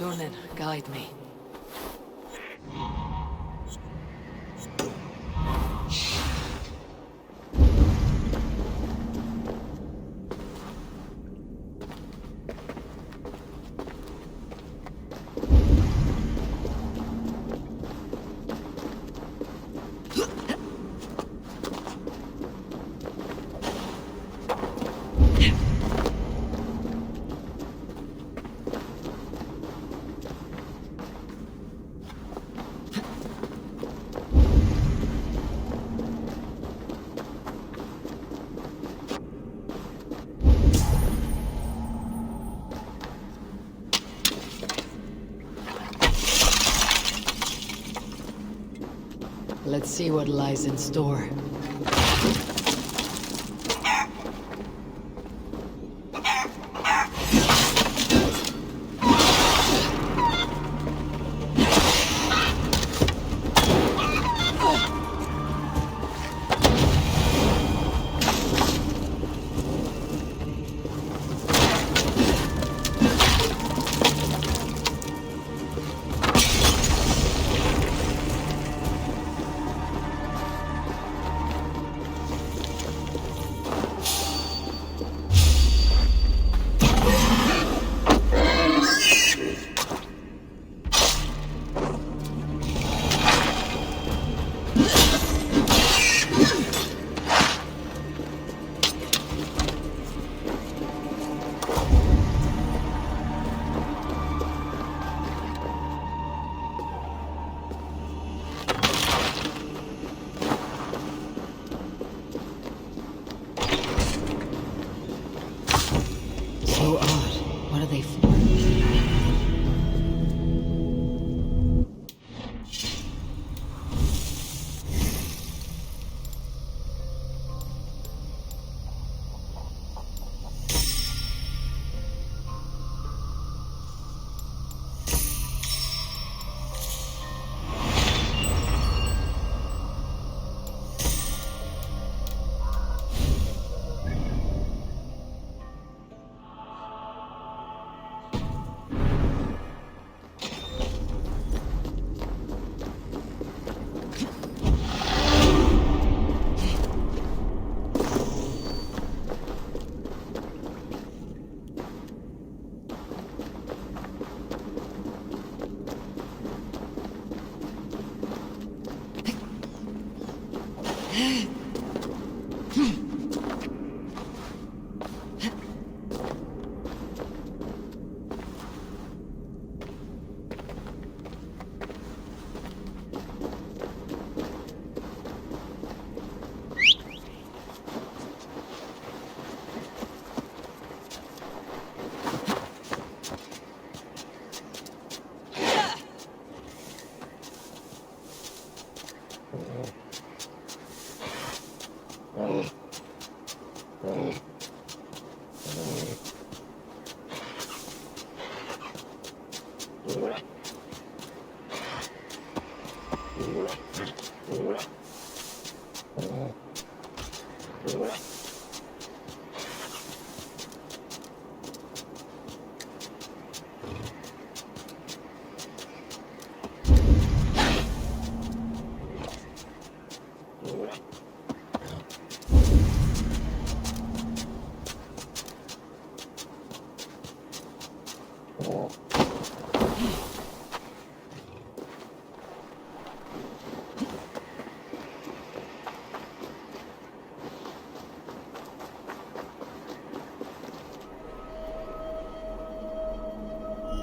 Sunan, guide me. Let's see what lies in store. So odd. What are they for?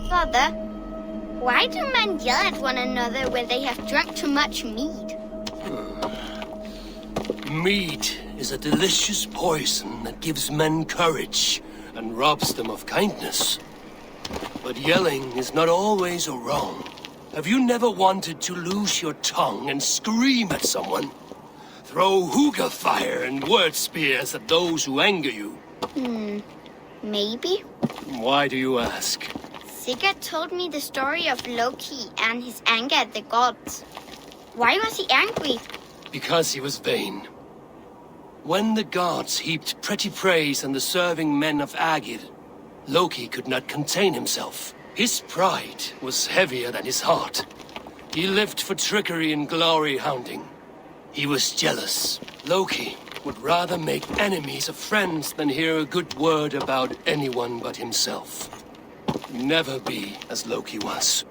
Father, why do men yell at one another when they have drunk too much mead? Mead is a delicious poison that gives men courage and robs them of kindness. But yelling is not always wrong. Have you never wanted to lose your tongue and scream at someone? Throw hookah fire and word spears at those who anger you? Maybe. Why do you ask? Sigurd told me the story of Loki and his anger at the gods. Why was he angry? Because he was vain. When the gods heaped pretty praise on the serving men of Agir, Loki could not contain himself. His pride was heavier than his heart. He lived for trickery and glory hounding. He was jealous. Loki would rather make enemies of friends than hear a good word about anyone but himself. Never be as Loki was.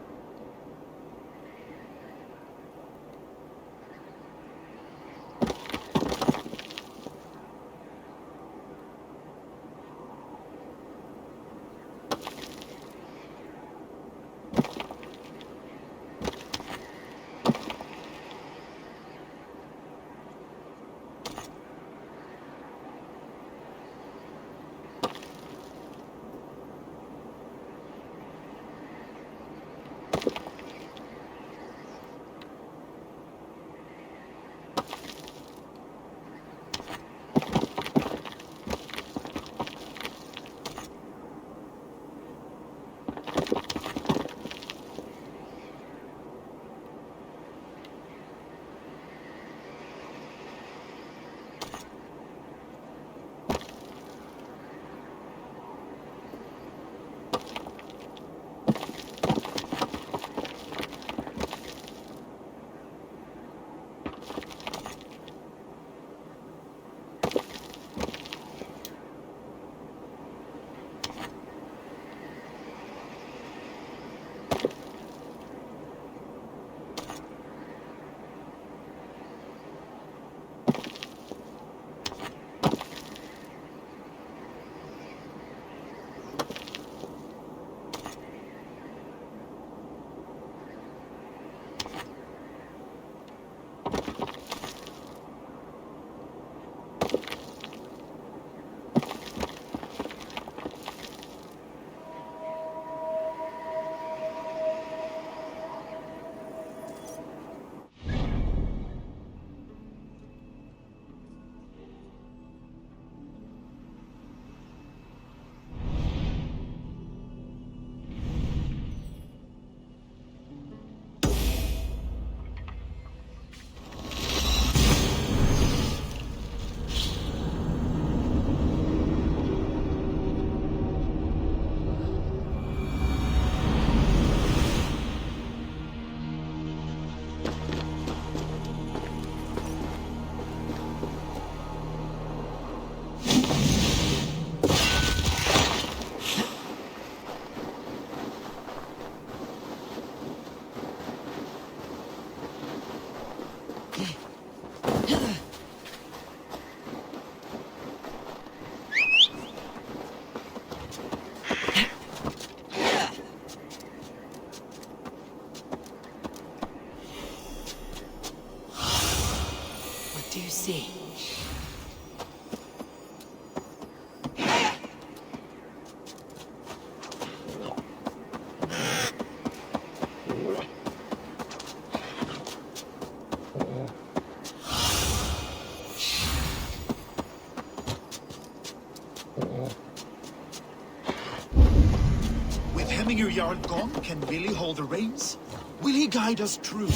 Yarn gone, can Billy hold the reins? Will he guide us true?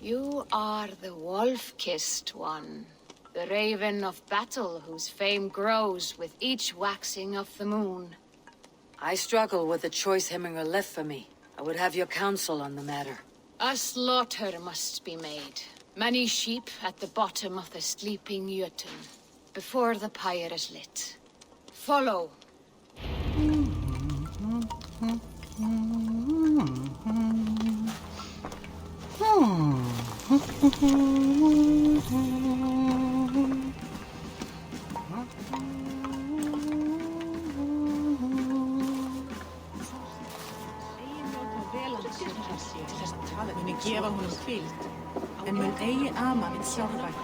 You are the wolf-kissed one, the raven of battle whose fame grows with each waxing of the moon. I struggle with the choice Heminger left for me. I would have your counsel on the matter. A slaughter must be made. Many sheep at the bottom of the sleeping Jötun, before the pyre is lit. Follow. Muni gefa honum hvíld, en mun eigi ama við sjálfvægt.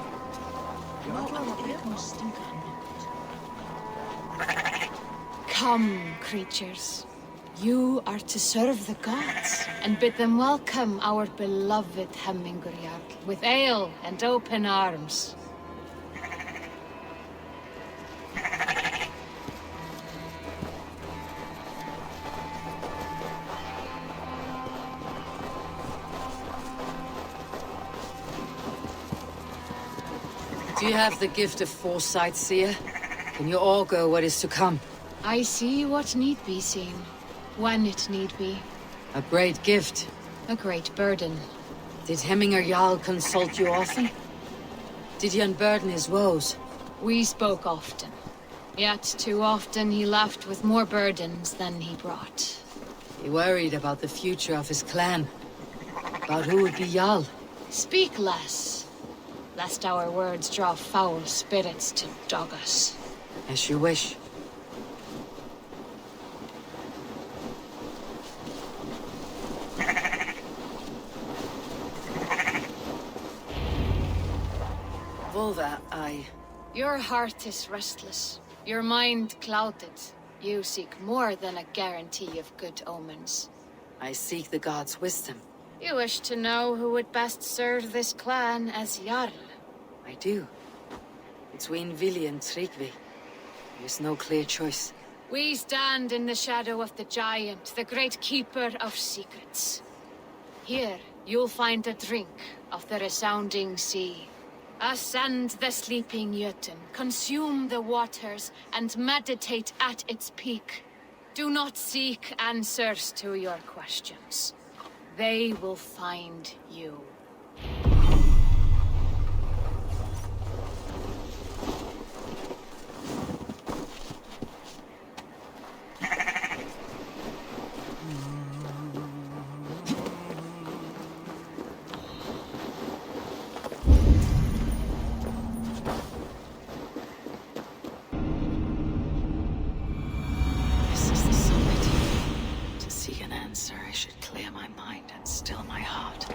Come, creatures. You are to serve the gods, and bid them welcome our beloved Hemmingerjarl with ale and open arms. Do you have the gift of foresight, seer? Can you all go what is to come? I see what need be seen, when it need be. A great gift. A great burden. Did Hemminger Jarl consult you often? Did he unburden his woes? We spoke often. Yet too often he left with more burdens than he brought. He worried about the future of his clan. About who would be Jarl. Speak less, lest our words draw foul spirits to dog us. As you wish. Volva, Your heart is restless. Your mind clouded. You seek more than a guarantee of good omens. I seek the gods' wisdom. You wish to know who would best serve this clan as Jarl. I do. Between Vili and Tryggvi, there is no clear choice. We stand in the shadow of the giant, the great keeper of secrets. Here, you'll find a drink of the resounding sea. Ascend the sleeping Jötun, consume the waters, and meditate at its peak. Do not seek answers to your questions. They will find you. This is the summit. To seek an answer, I should clear my mind and still my heart.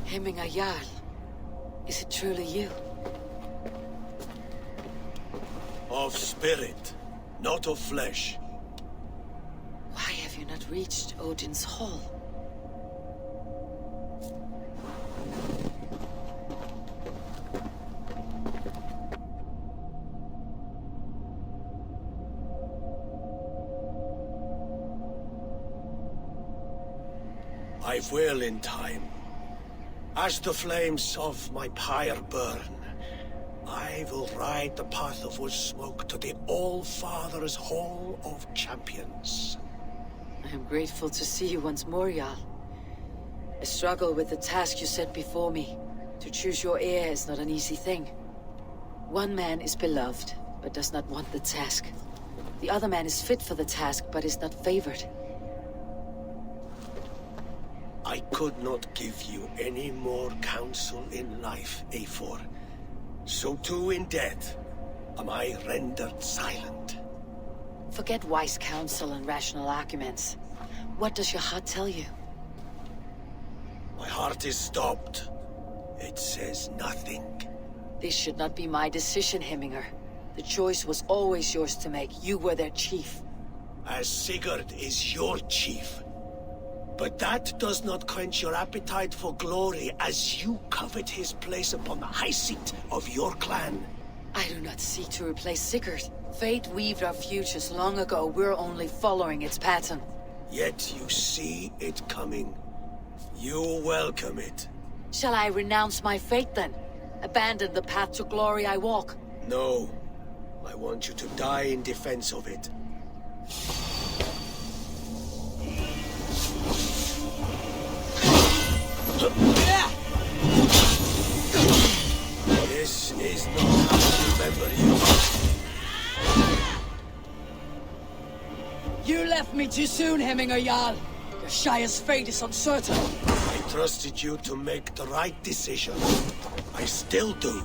Hemminger Jarl, is it truly you? Of spirit, not of flesh. Why have you not reached Odin's Hall? I will in time. As the flames of my pyre burn, I will ride the path of wood smoke to the All-Father's Hall of Champions. I am grateful to see you once more, Jarl. I struggle with the task you set before me. To choose your heir is not an easy thing. One man is beloved, but does not want the task. The other man is fit for the task, but is not favored. I could not give you any more counsel in life, Eivor. So too in death am I rendered silent. Forget wise counsel and rational arguments. What does your heart tell you? My heart is stopped. It says nothing. This should not be my decision, Hemminger. The choice was always yours to make. You were their chief. As Sigurd is your chief. But that does not quench your appetite for glory as you covet his place upon the high seat of your clan. I do not seek to replace Sigurd. Fate weaved our futures long ago. We're only following its pattern. Yet you see it coming. You welcome it. Shall I renounce my fate then? Abandon the path to glory I walk? No. I want you to die in defense of it. This is not how I remember you. You left me too soon, Hemminger Jarl. Your Shire's fate is uncertain. I trusted you to make the right decision. I still do.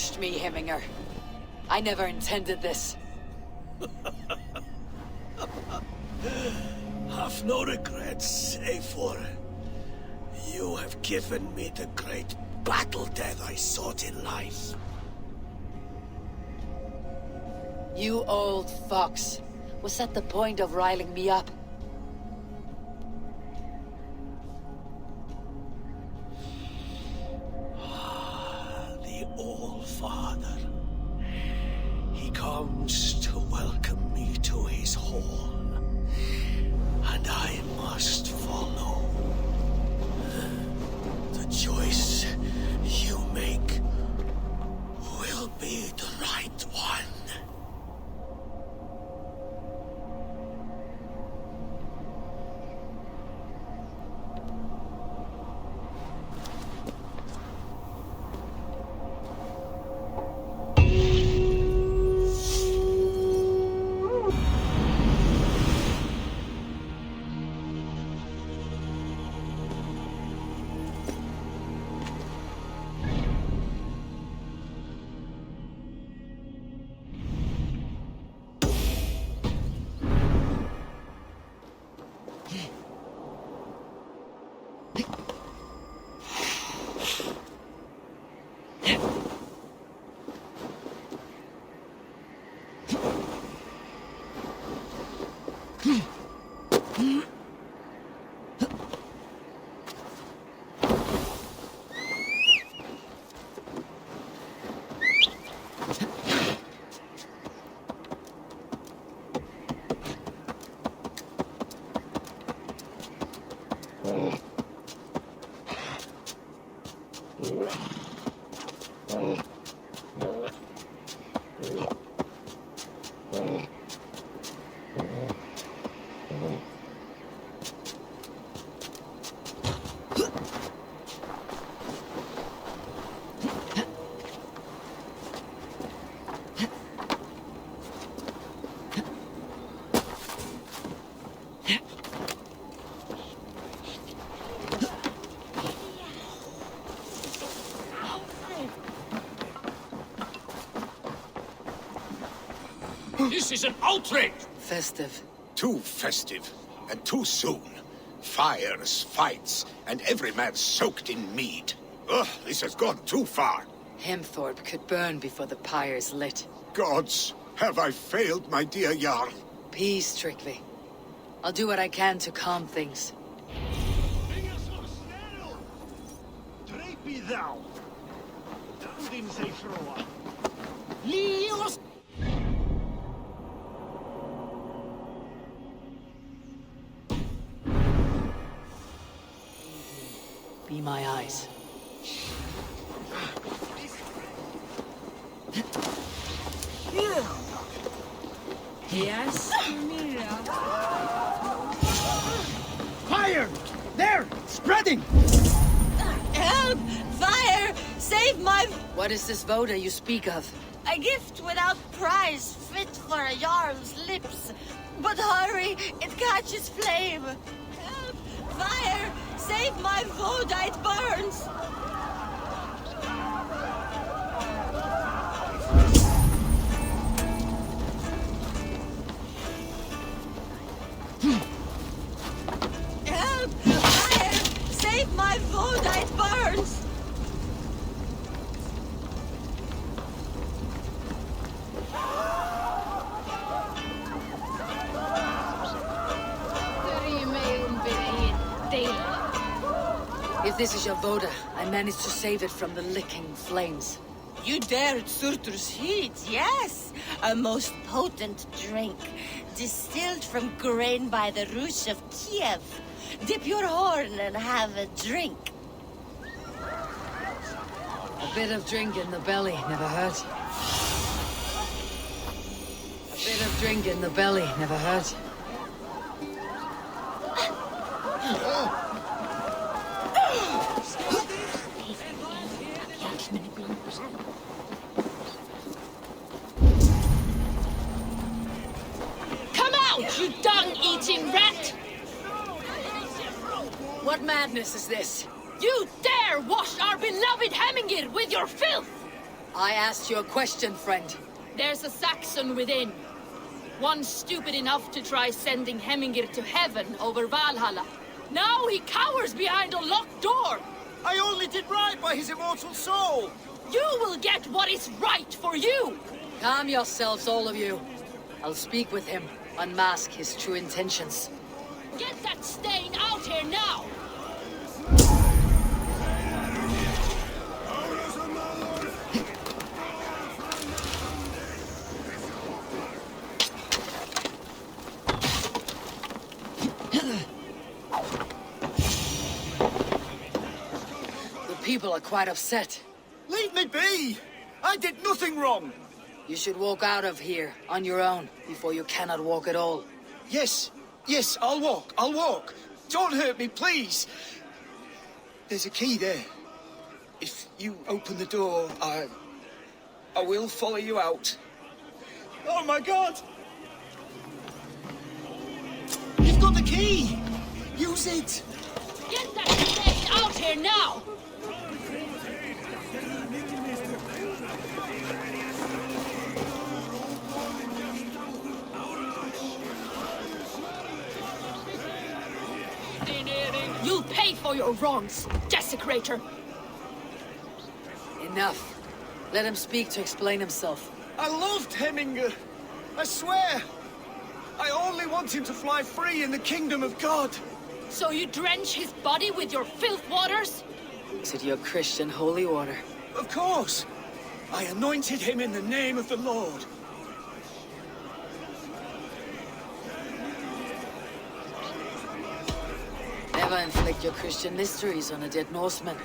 crushed me, Hemminger. I never intended this. Have no regrets, Eivor. You have given me the great battle death I sought in life. You old fox. Was that the point of riling me up? The All-Father. He comes to welcome me to his hall. And I must follow. The choice you make will be the right one. This is an outrage! Festive. Too festive, and too soon. Fires, fights, and every man soaked in mead. Ugh, this has gone too far. Hemthorpe could burn before the pyre's lit. Gods, have I failed, my dear Jarl? Peace, Tryggvi. I'll do what I can to calm things. Drepi thou! Dandin sig froa! Leos! Be my eyes. Yes, Fire! There! Spreading! Help! Fire! Save my... What is this voda you speak of? A gift without price, fit for a Jarl's lips. But hurry, it catches flame. Help! Fire! Save my voda, it burns! Help! Fire! Save my voda, it burns! If this is your voda, I managed to save it from the licking flames. You dared Surtur's heat, yes! A most potent drink, distilled from grain by the Rouge of Kiev. Dip your horn and have a drink. A bit of drink in the belly never hurt. A bit of drink in the belly never hurt. Come out, you dung-eating rat! What madness is this? You dare wash our beloved Hemingir with your filth! I asked you a question, friend. There's a Saxon within. One stupid enough to try sending Hemingr to heaven over Valhalla. Now he cowers behind a locked door! I only did right by his immortal soul! You will get what is right for you! Calm yourselves, all of you. I'll speak with him, unmask his true intentions. Get that stain out here now! People are quite upset. Leave me be! I did nothing wrong! You should walk out of here on your own before you cannot walk at all. Yes, I'll walk. Don't hurt me, please. There's a key there. If you open the door, I will follow you out. Oh my God! You've got the key! Use it! Get that stain out here now! You'll pay for your wrongs, desecrator! Enough. Let him speak to explain himself. I loved Hemingr. I swear. I only want him to fly free in the kingdom of God. So you drench his body with your filth waters? Is it your Christian holy water? Of course. I anointed him in the name of the Lord. Never inflict your Christian mysteries on a dead Norseman.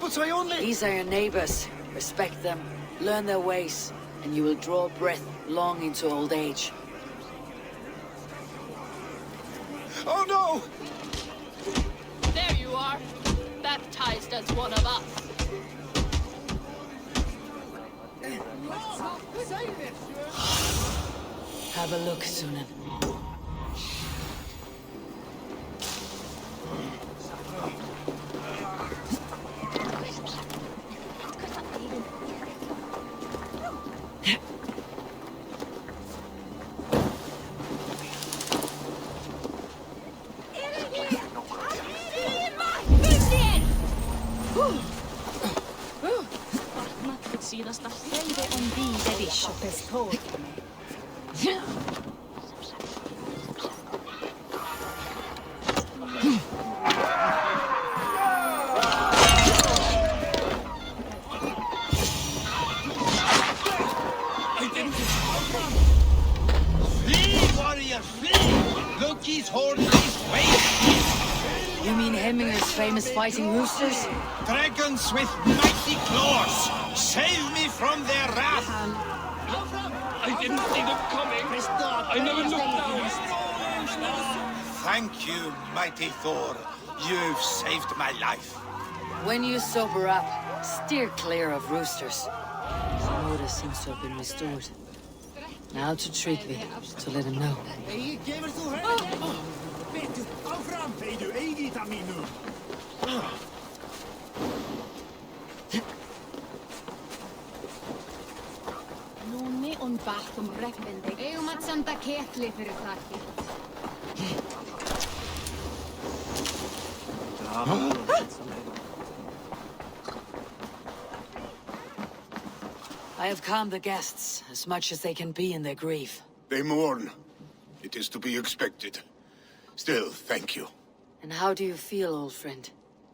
But I only... These are your neighbors. Respect them, learn their ways, and you will draw breath long into old age. Oh no! There you are, baptized as one of us. Have a look, Sunan. You mean Heminger's famous fighting roosters? Dragons with mighty claws! Save me from their wrath! I didn't see them coming. I never looked down. Thank you, mighty Thor. You've saved my life. When you sober up, steer clear of roosters. His motor seems to have been restored. Now to Tryggvi, to let him know. Nonni on bathum reppende. Eumat santa ketli fyrir takki. I have calmed the guests as much as they can be in their grief. They mourn. It is to be expected. Still, thank you. And how do you feel, old friend?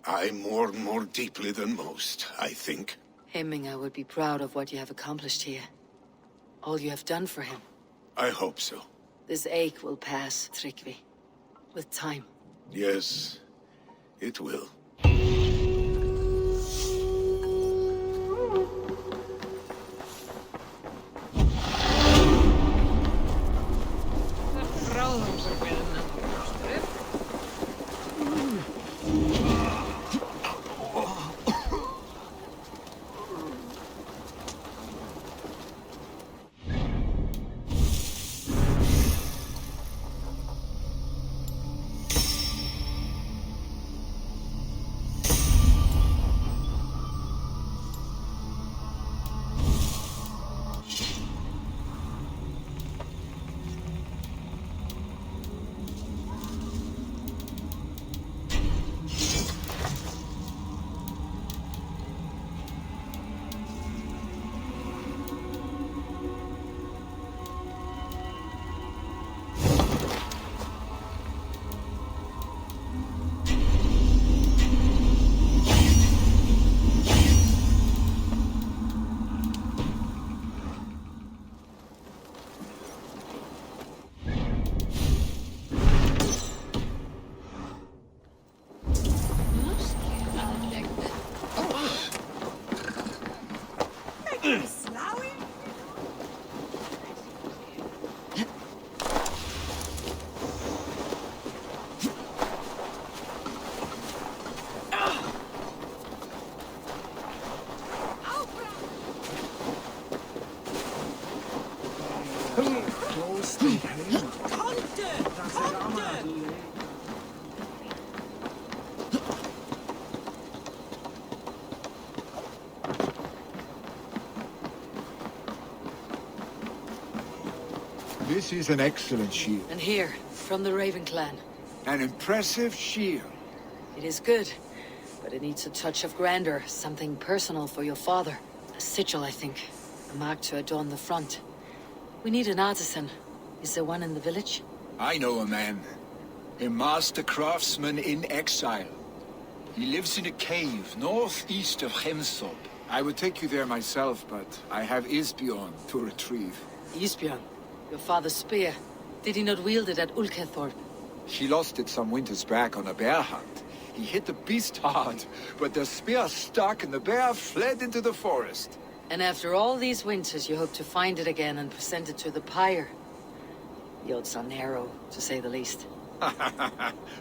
I mourn more deeply than most, I think. Hemminger would be proud of what you have accomplished here. All you have done for him. I hope so. This ache will pass, Tryggvi. With time. Yes, it will. This is an excellent shield. And here, from the Raven clan. An impressive shield. It is good, but it needs a touch of grandeur, something personal for your father. A sigil, I think. A mark to adorn the front. We need an artisan. Is there one in the village? I know a man. A master craftsman in exile. He lives in a cave northeast of Hemsop. I would take you there myself, but I have Styrbjorn to retrieve. Styrbjorn? Your father's spear. Did he not wield it at Ulkethorp? He lost it some winters back on a bear hunt. He hit the beast hard, but the spear stuck and the bear fled into the forest. And after all these winters, you hope to find it again and present it to the pyre. The odds are narrow, to say the least.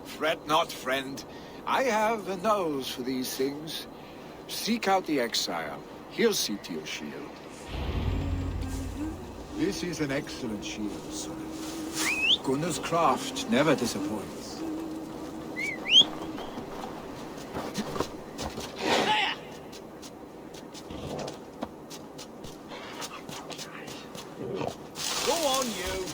Fret not, friend. I have a nose for these things. Seek out the exile. He'll see to your shield. This is an excellent shield, son. Gunnar's craft never disappoints. Go on, you.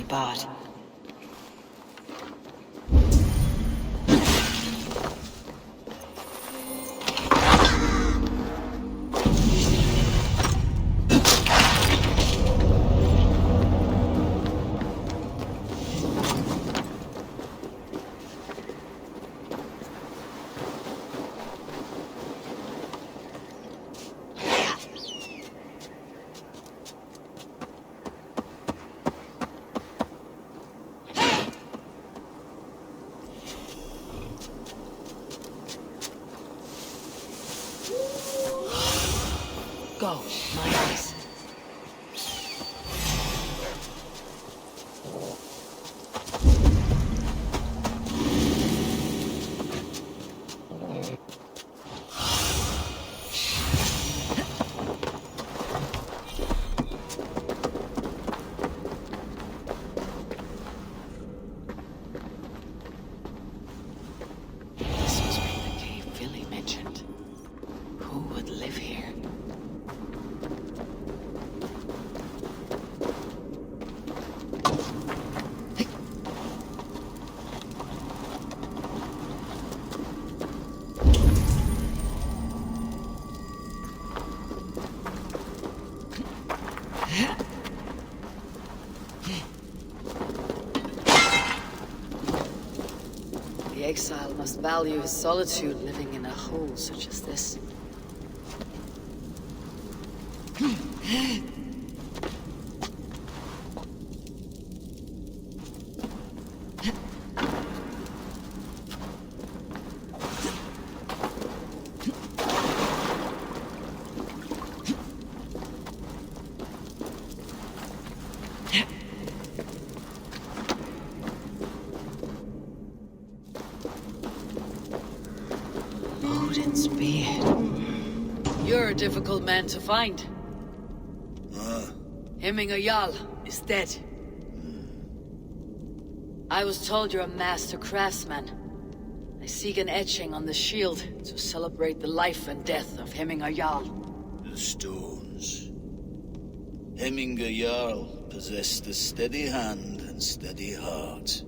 Barred. Go, my eyes. This must be the cave Billy mentioned. Who would live here? The exile must value his solitude living in a hole such as this. Odin's beard. You're a difficult man to find. Hemminger Jarl is dead. I was told you're a master craftsman. I seek an etching on the shield to celebrate the life and death of Hemminger Jarl. The stones. Hemminger Jarl possessed a steady hand and steady heart.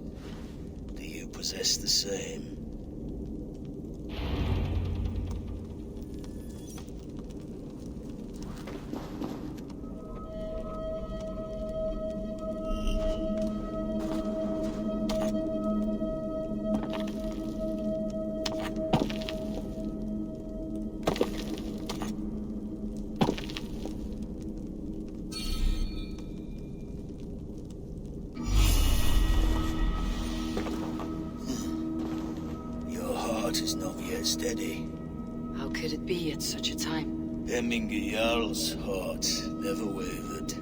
Do you possess the same? heart is not yet steady. How could it be at such a time? Hemminger Jarl's heart never wavered.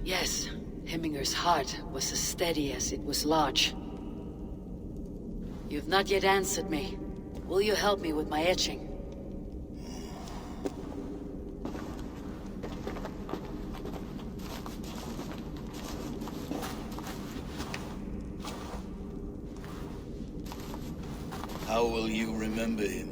Yes, Hemminger's heart was as steady as it was large. You've not yet answered me. Will you help me with my etching? How will you remember him?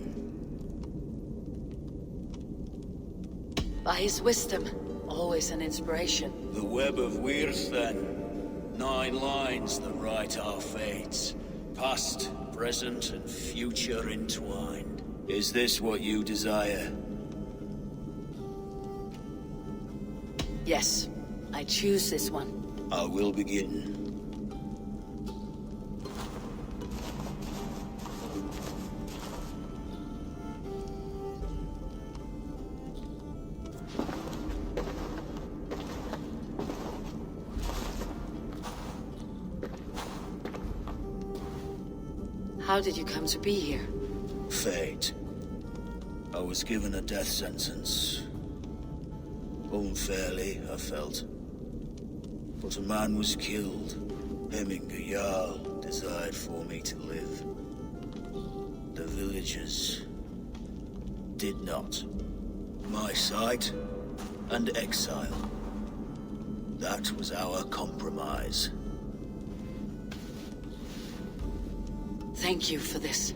By his wisdom, always an inspiration. The web of Wirth, then. 9 lines that write our fates. Past, present, and future entwined. Is this what you desire? Yes, I choose this one. I will begin. How did you come to be here? Fate. I was given a death sentence. Unfairly, I felt. But a man was killed. Hemminger Jarl desired for me to live. The villagers did not. My sight and exile. That was our compromise. Thank you for this.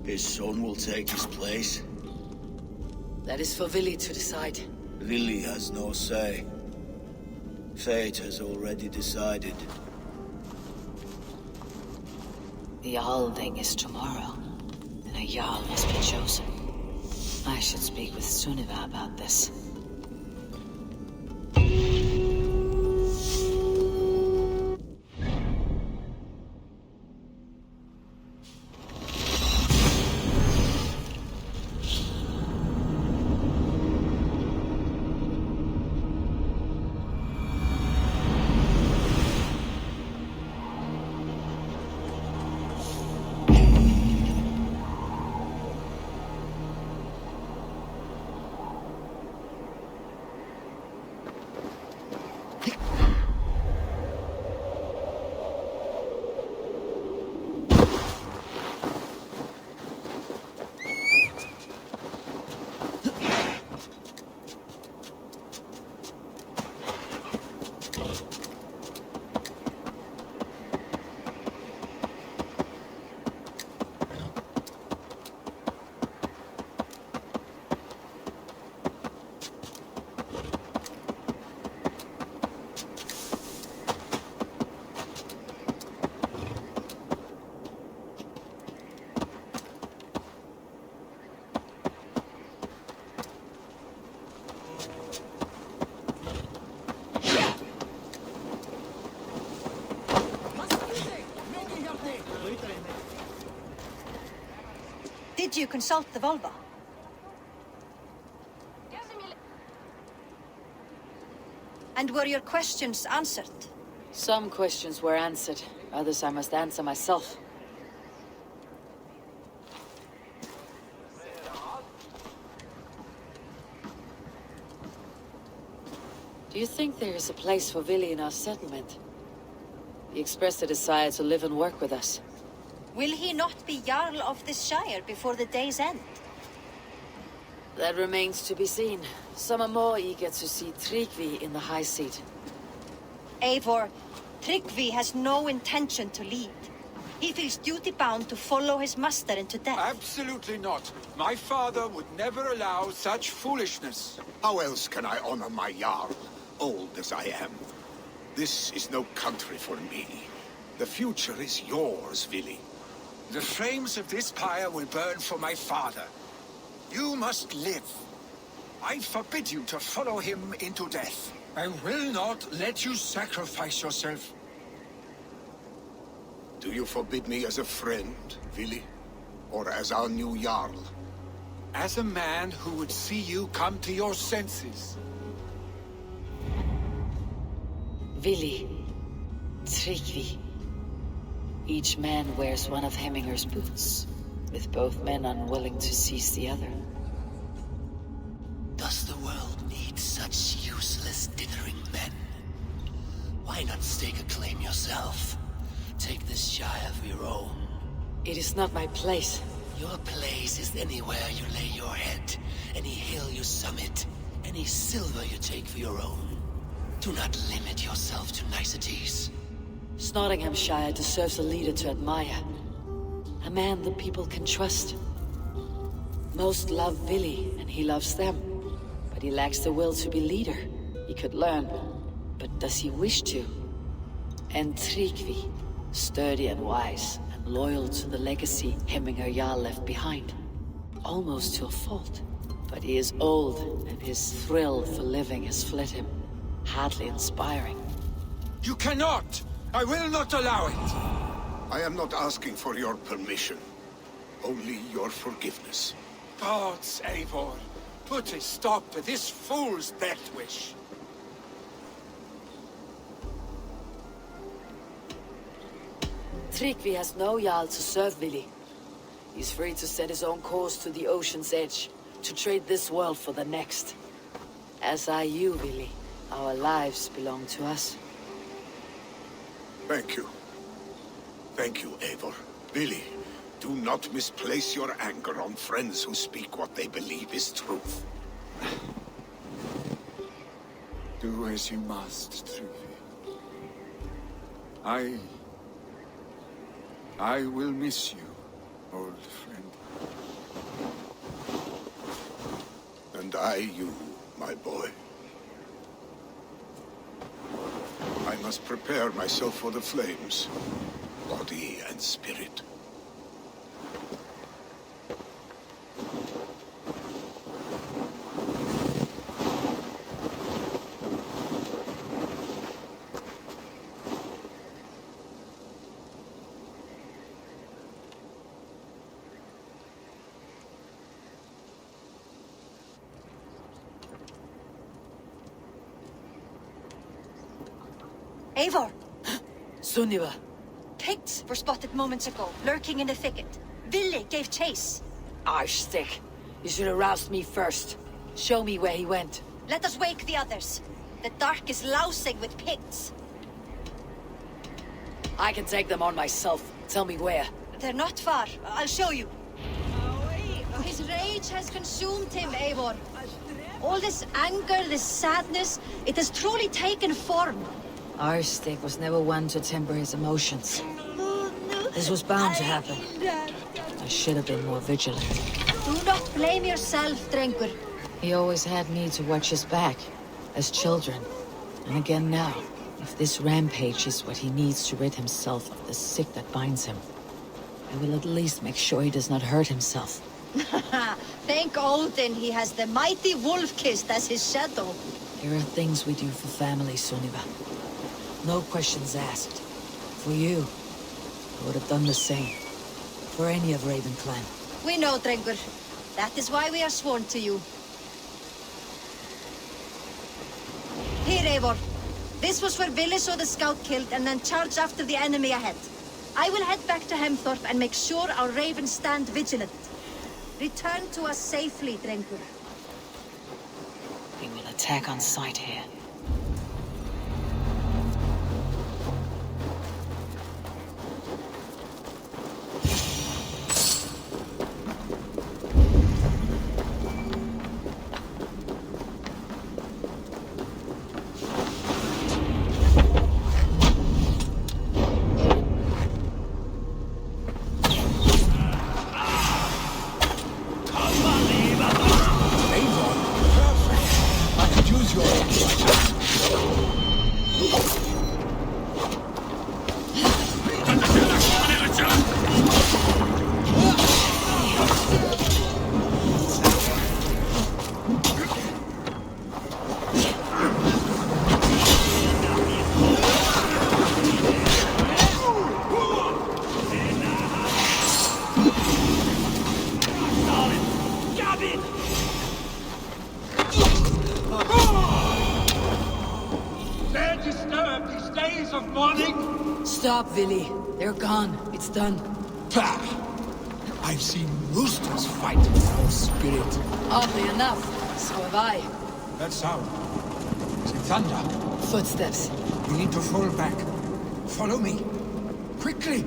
His son will take his place. That is for Vili to decide. Vili has no say. Fate has already decided. The Althing is tomorrow, and a Jarl must be chosen. I should speak with Sunniva about this. Did you consult the Volva? And were your questions answered? Some questions were answered. Others I must answer myself. Do you think there is a place for Vili in our settlement? He expressed a desire to live and work with us. Will he not be Jarl of this Shire before the day's end? That remains to be seen. Some are more eager to see Tryggvi in the high seat. Eivor, Tryggvi has no intention to lead. He feels duty-bound to follow his master into death. Absolutely not. My father would never allow such foolishness. How else can I honor my Jarl, old as I am? This is no country for me. The future is yours, Vili. The flames of this pyre will burn for my father. You must live. I forbid you to follow him into death. I will not let you sacrifice yourself. Do you forbid me as a friend, Vili? Or as our new Jarl? As a man who would see you come to your senses. Vili, Tryggvi. Each man wears one of Hemminger's boots, with both men unwilling to seize the other. Does the world need such useless dithering men? Why not stake a claim yourself? Take this Shire for your own. It is not my place. Your place is anywhere you lay your head, any hill you summit, any silver you take for your own. Do not limit yourself to niceties. Nottinghamshire deserves a leader to admire. A man the people can trust. Most love Vili, and he loves them. But he lacks the will to be leader. He could learn, but does he wish to? And Tryggvi, sturdy and wise, and loyal to the legacy Hemminger Jarl left behind. Almost to a fault. But he is old, and his thrill for living has fled him. Hardly inspiring. You cannot! I will not allow it! I am not asking for your permission. Only your forgiveness. Gods, Eivor, put a stop to this fool's death wish. Tryggvi has no Jarl to serve Vili. He's free to set his own course to the ocean's edge, to trade this world for the next. As are you, Vili. Our lives belong to us. Thank you. Thank you, Eivor. Vili, do not misplace your anger on friends who speak what they believe is truth. Do as you must, Tryggvi. I will miss you, old friend. And I you, my boy. I must prepare myself for the flames, body and spirit. Eivor! Sunniva! Picts were spotted moments ago, lurking in the thicket. Vili gave chase. Stick. You should have roused me first. Show me where he went. Let us wake the others. The dark is lousing with Picts. I can take them on myself. Tell me where. They're not far. I'll show you. His rage has consumed him, Eivor. All this anger, this sadness, it has truly taken form. Stick was never one to temper his emotions. This was bound to happen. I should have been more vigilant. Do not blame yourself, Drengur. He always had me to watch his back, as children. And again now, if this rampage is what he needs to rid himself of the sick that binds him, I will at least make sure he does not hurt himself. Thank Odin he has the mighty Wolf-Kissed as his shadow. There are things we do for family, Sunniva. No questions asked. For you, I would have done the same. For any of Raven clan. We know, Drengur. That is why we are sworn to you. Here, Eivor. This was where Vili saw the scout killed and then charged after the enemy ahead. I will head back to Hemthorpe and make sure our Ravens stand vigilant. Return to us safely, Drengur. We will attack on sight here. I could use your days of mourning? Stop, Vili. They're gone. It's done. Pah! I've seen roosters fight without spirit. Oddly enough, so have I. That sound. Is it thunder? Footsteps. We need to fall back. Follow me. Quickly!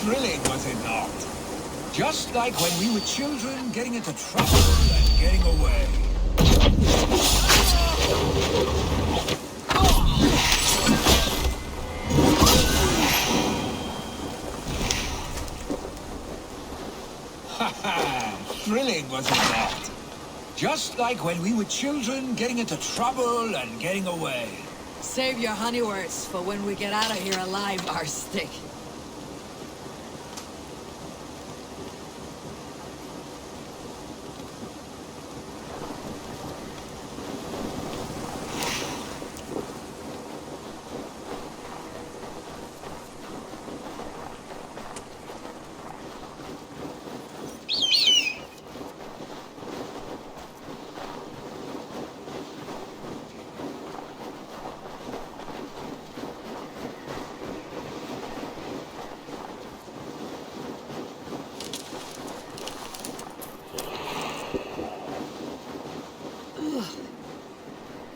Thrilling, was it not? Just like when we were children, getting into trouble and getting away. Thrilling, was it not? Just like when we were children, getting into trouble and getting away. Save your honey words for when we get out of here alive, Arstick.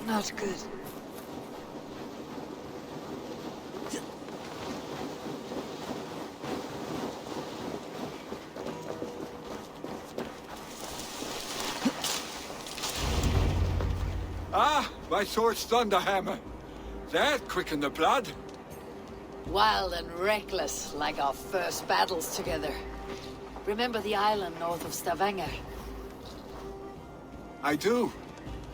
Not good. Ah, my sword's thunderhammer. That quickened the blood. Wild and reckless, like our first battles together. Remember the island north of Stavanger? I do.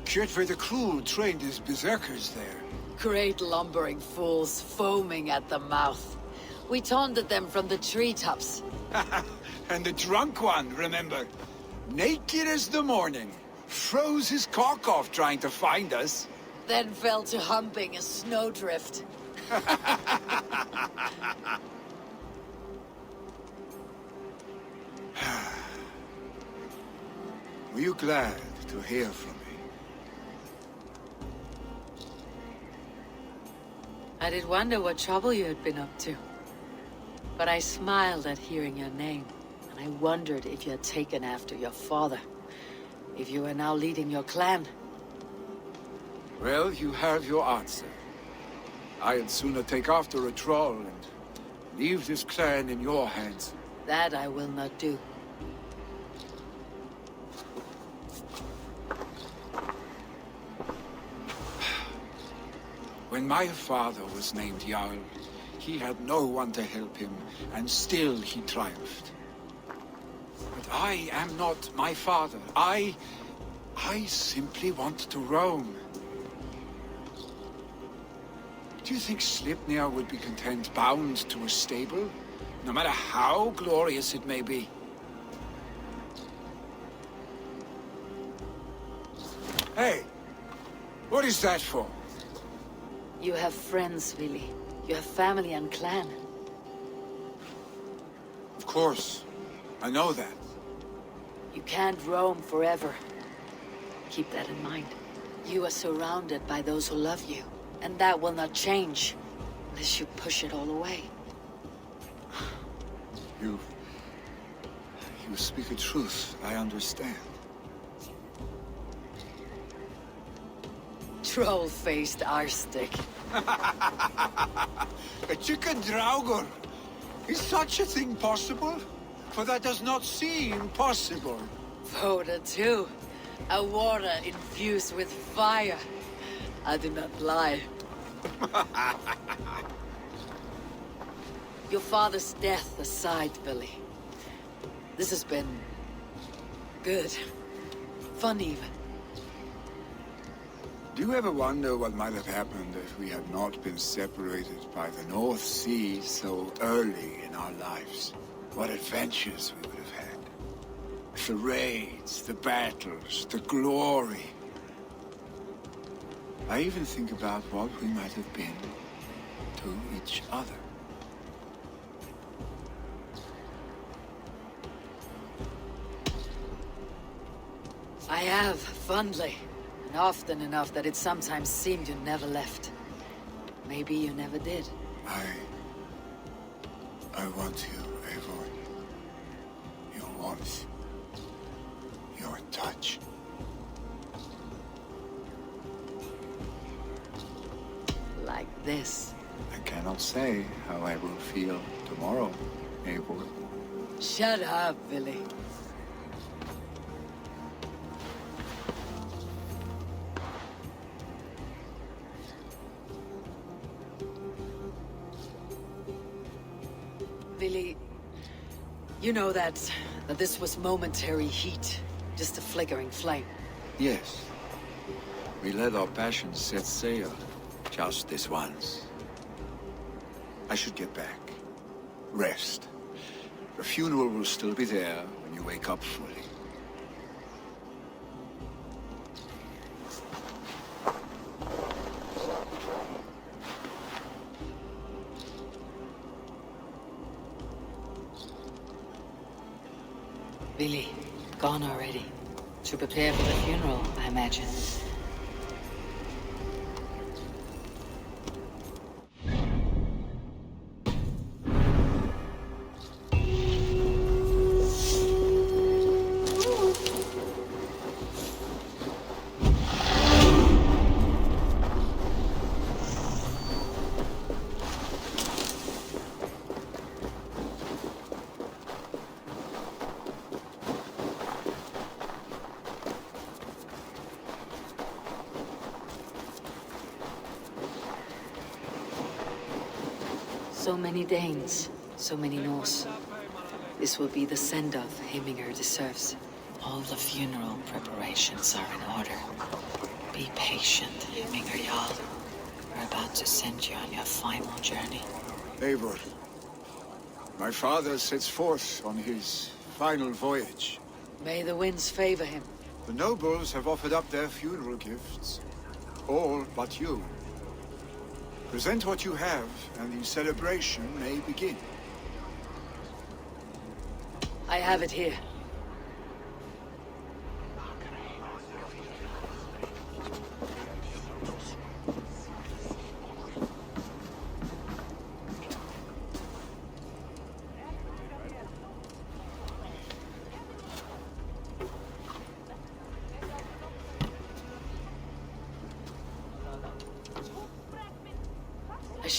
Kjotve the Cruel trained his berserkers there. Great lumbering fools, foaming at the mouth. We taunted them from the treetops. And the drunk one, remember? Naked as the morning. Froze his cock off trying to find us. Then fell to humping a snowdrift. Were you glad to hear from me? I did wonder what trouble you had been up to. But I smiled at hearing your name, and I wondered if you had taken after your father. If you were now leading your clan. Well, you have your answer. I'd sooner take after a troll and leave this clan in your hands. That I will not do. When my father was named Jarl, he had no one to help him, and still he triumphed. But I am not my father. I simply want to roam. Do you think Sleipnir would be content bound to a stable, no matter how glorious it may be? Hey, what is that for? You have friends, Vili. You have family and clan. Of course. I know that. You can't roam forever. Keep that in mind. You are surrounded by those who love you. And that will not change, unless you push it all away. You speak a truth, I understand. Troll-faced arstick. A chicken draugr! Is such a thing possible? For that does not seem possible. Voda too. A water infused with fire. I do not lie. Your father's death aside, Billy. This has been... good. Fun even. Do you ever wonder what might have happened if we had not been separated by the North Sea so early in our lives? What adventures we would have had. The raids, the battles, the glory. I even think about what we might have been to each other. I have, fondly. And often enough that it sometimes seemed you never left. Maybe you never did. I want you, Eivor. Your warmth. Your touch. Like this. I cannot say how I will feel tomorrow, Eivor. Shut up, Billy. Billy, you know that this was momentary heat, just a flickering flame. Yes. We let our passions set sail, just this once. I should get back. Rest. The funeral will still be there when you wake up fully. Billy, gone already. To prepare for the funeral, I imagine. So many Danes, so many Norse. This will be the send-off Heminger deserves. All the funeral preparations are in order. Be patient, Heminger Jarl. We're about to send you on your final journey. Eivor, my father sets forth on his final voyage. May the winds favor him. The nobles have offered up their funeral gifts. All but you. Present what you have, and the celebration may begin. I have it here.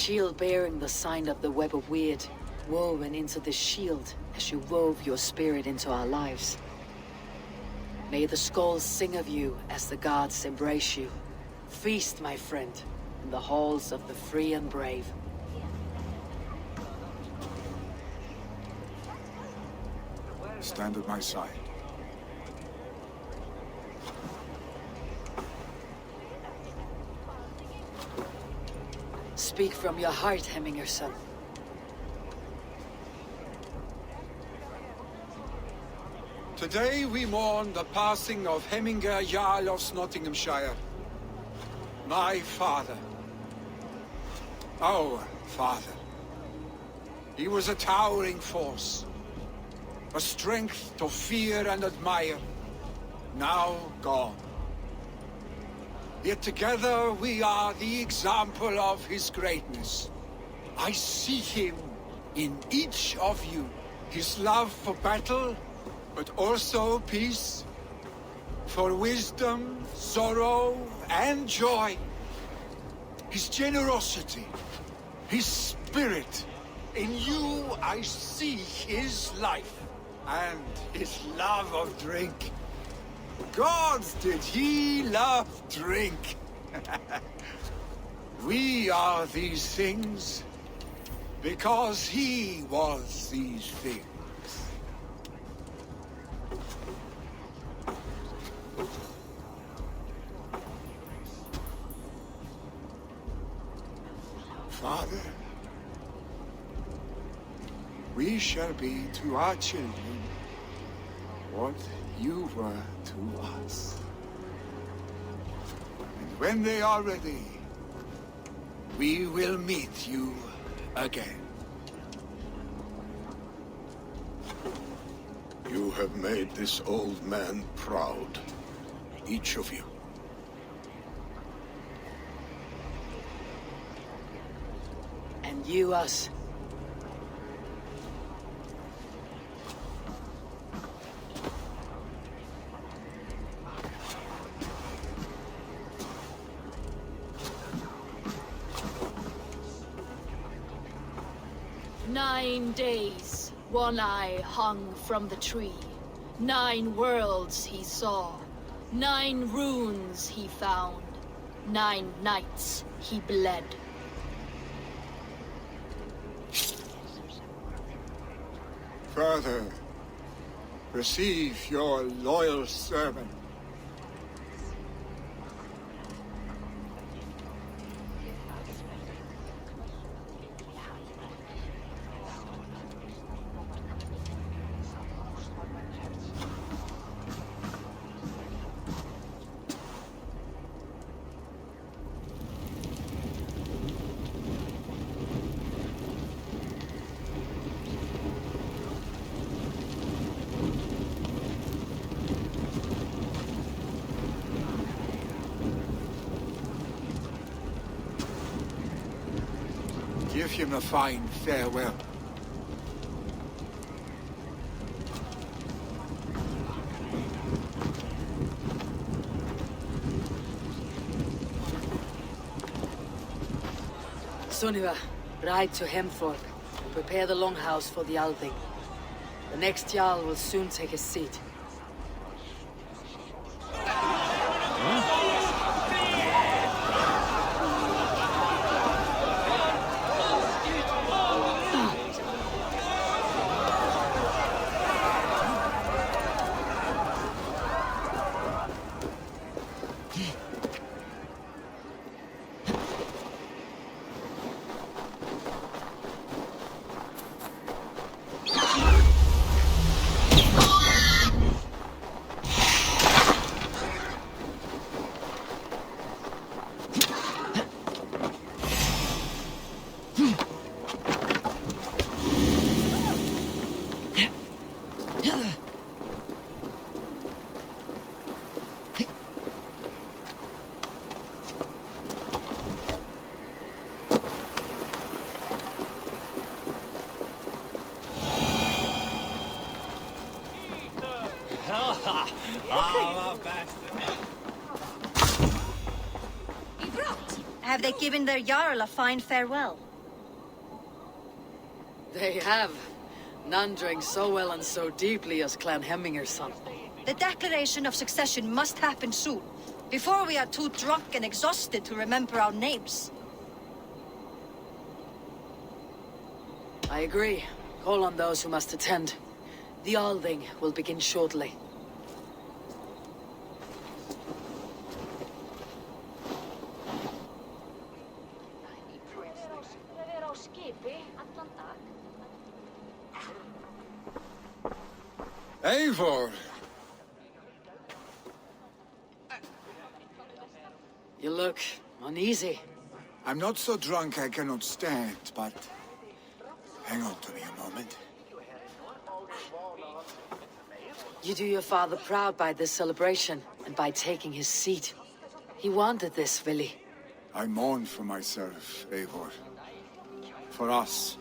shield bearing the sign of the web of weird, woven into the shield as you wove your spirit into our lives. May the skulls sing of you as the gods embrace you. Feast, my friend, in the halls of the free and brave. Stand at my side. Speak from your heart, Hemminger son. Today we mourn the passing of Hemminger Jarl of Nottinghamshire. My father. Our father. He was a towering force. A strength to fear and admire. Now gone. Yet together we are the example of his greatness. I see him in each of you. His love for battle, but also peace. For wisdom, sorrow, and joy. His generosity, his spirit. In you I see his life, and his love of drink. Gods, did he love drink! We are these things because he was these things. Father, we shall be to our children what you were to us. And when they are ready, we will meet you again. You have made this old man proud. Each of you. And you us. "9 days, One Eye hung from the tree. 9 worlds he saw. 9 runes he found. 9 nights he bled." Father, receive your loyal servant. Give him a fine farewell. Sunniva, ride to Hemthorpe and prepare the longhouse for the Althing. The next Jarl will soon take his seat. Have they given their Jarl a fine farewell? They have. None drank so well and so deeply as Clan Hemminger's son. The declaration of succession must happen soon, before we are too drunk and exhausted to remember our names. I agree. Call on those who must attend. The Alding will begin shortly. Eivor! You look uneasy. I'm not so drunk I cannot stand, but... hang on to me a moment. You do your father proud by this celebration, and by taking his seat. He wanted this, Vili. I mourn for myself, Eivor. For us.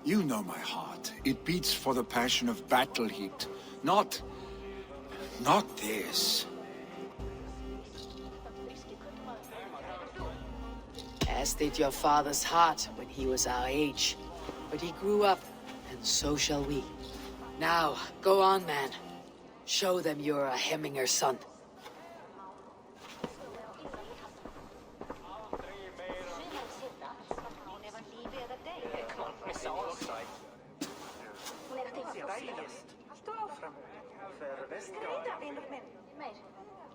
You know my heart. It beats for the passion of battle heat. Not this. As did your father's heart when he was our age. But he grew up, and so shall we. Now, go on, man. Show them you're a Hemminger son.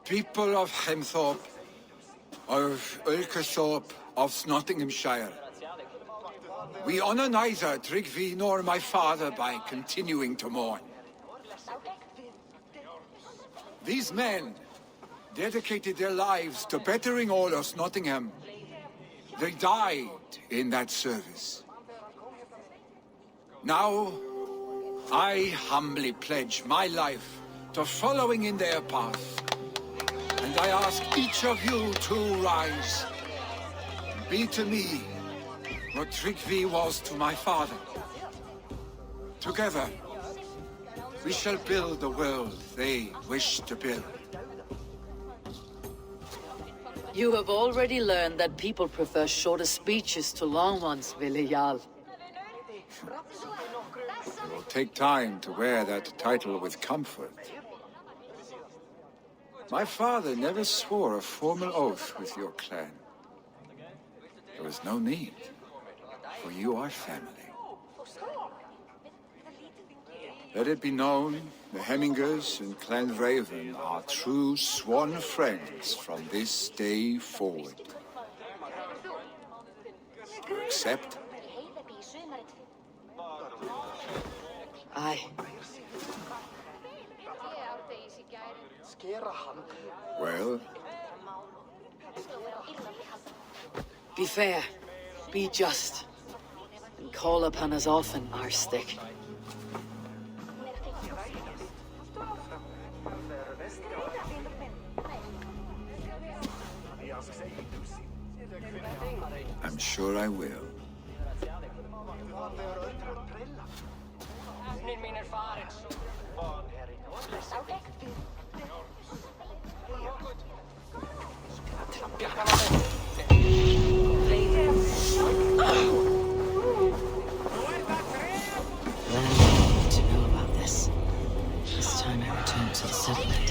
People of Hemthorpe, of Ulkerthorpe, of Nottinghamshire. We honor neither Tryggvi nor my father by continuing to mourn. These men dedicated their lives to bettering all of Nottingham. They died in that service. Now, I humbly pledge my life to following in their path. And I ask each of you to rise. Be to me what Tryggvi was to my father. Together, we shall build the world they wish to build. You have already learned that people prefer shorter speeches to long ones, Vili Jarl. It will take time to wear that title with comfort. My father never swore a formal oath with your clan. There was no need, for you are family. Let it be known, the Hemmingers and Clan Raven are true sworn friends from this day forward. You accept? Aye. Well? Be fair, be just, and call upon us often, our stick. I'm sure I will. To know about this. This time I return to the settlement.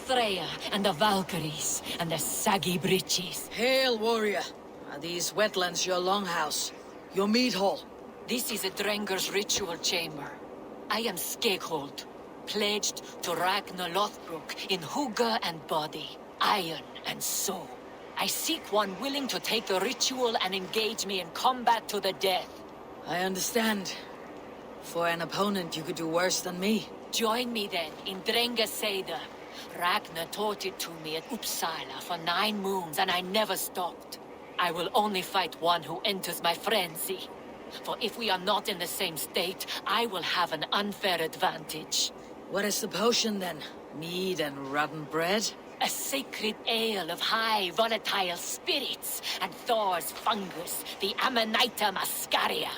Freya and the Valkyries and the saggy breeches. Hail, warrior. Are these wetlands your longhouse? Your mead hall? This is a Drenger's ritual chamber. I am Skegghold, pledged to Ragnar Lothbrok in hugger and body, iron and soul. I seek one willing to take the ritual and engage me in combat to the death. I understand. For an opponent, you could do worse than me. Join me then in Drenga Seder. Ragnar taught it to me at Uppsala for 9 moons and I never stopped. I will only fight one who enters my frenzy. For if we are not in the same state, I will have an unfair advantage. What is the potion then? Mead and rotten bread? A sacred ale of high volatile spirits and Thor's fungus, the Amanita muscaria.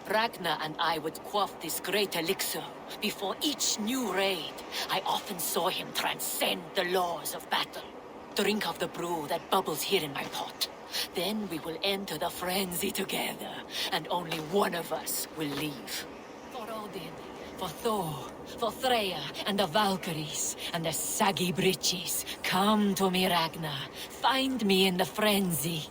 Ragnar and I would quaff this great elixir before each new raid. I often saw him transcend the laws of battle. Drink of the brew that bubbles here in my pot. Then we will enter the frenzy together, and only one of us will leave. For Odin, for Thor, for Freya, and the Valkyries, and the saggy breeches, come to me, Ragnar. Find me in the frenzy.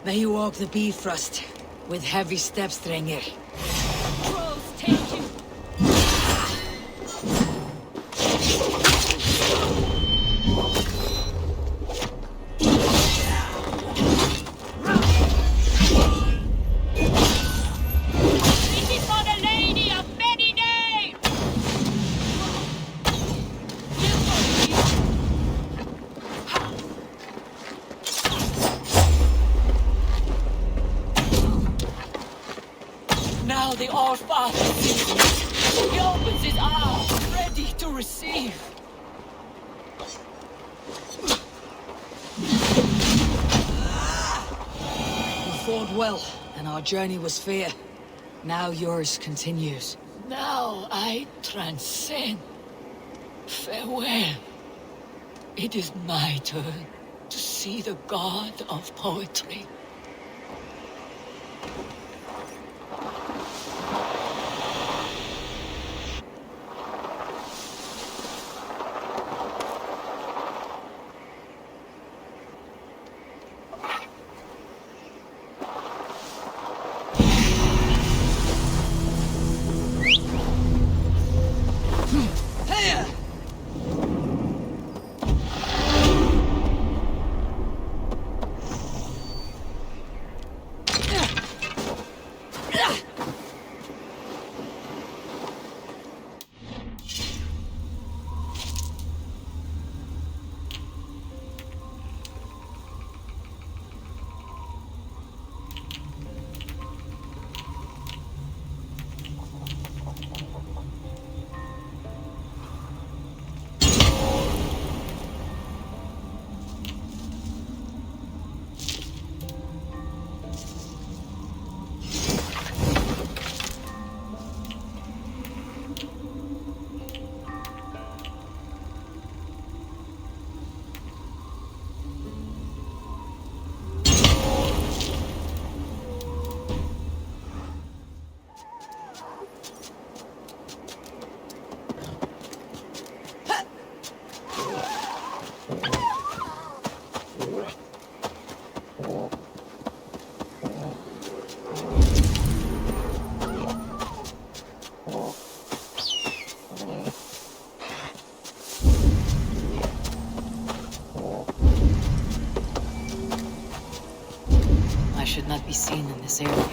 May you walk the Bifrost with heavy steps, Drenger. Trolls take you! This is for the lady of many names! Now the All-Father sees me. He opens his arms, ready to receive. You fought well, and our journey was fair. Now yours continues. Now I transcend. Farewell. It is my turn to see the god of poetry. Should not be seen in this area.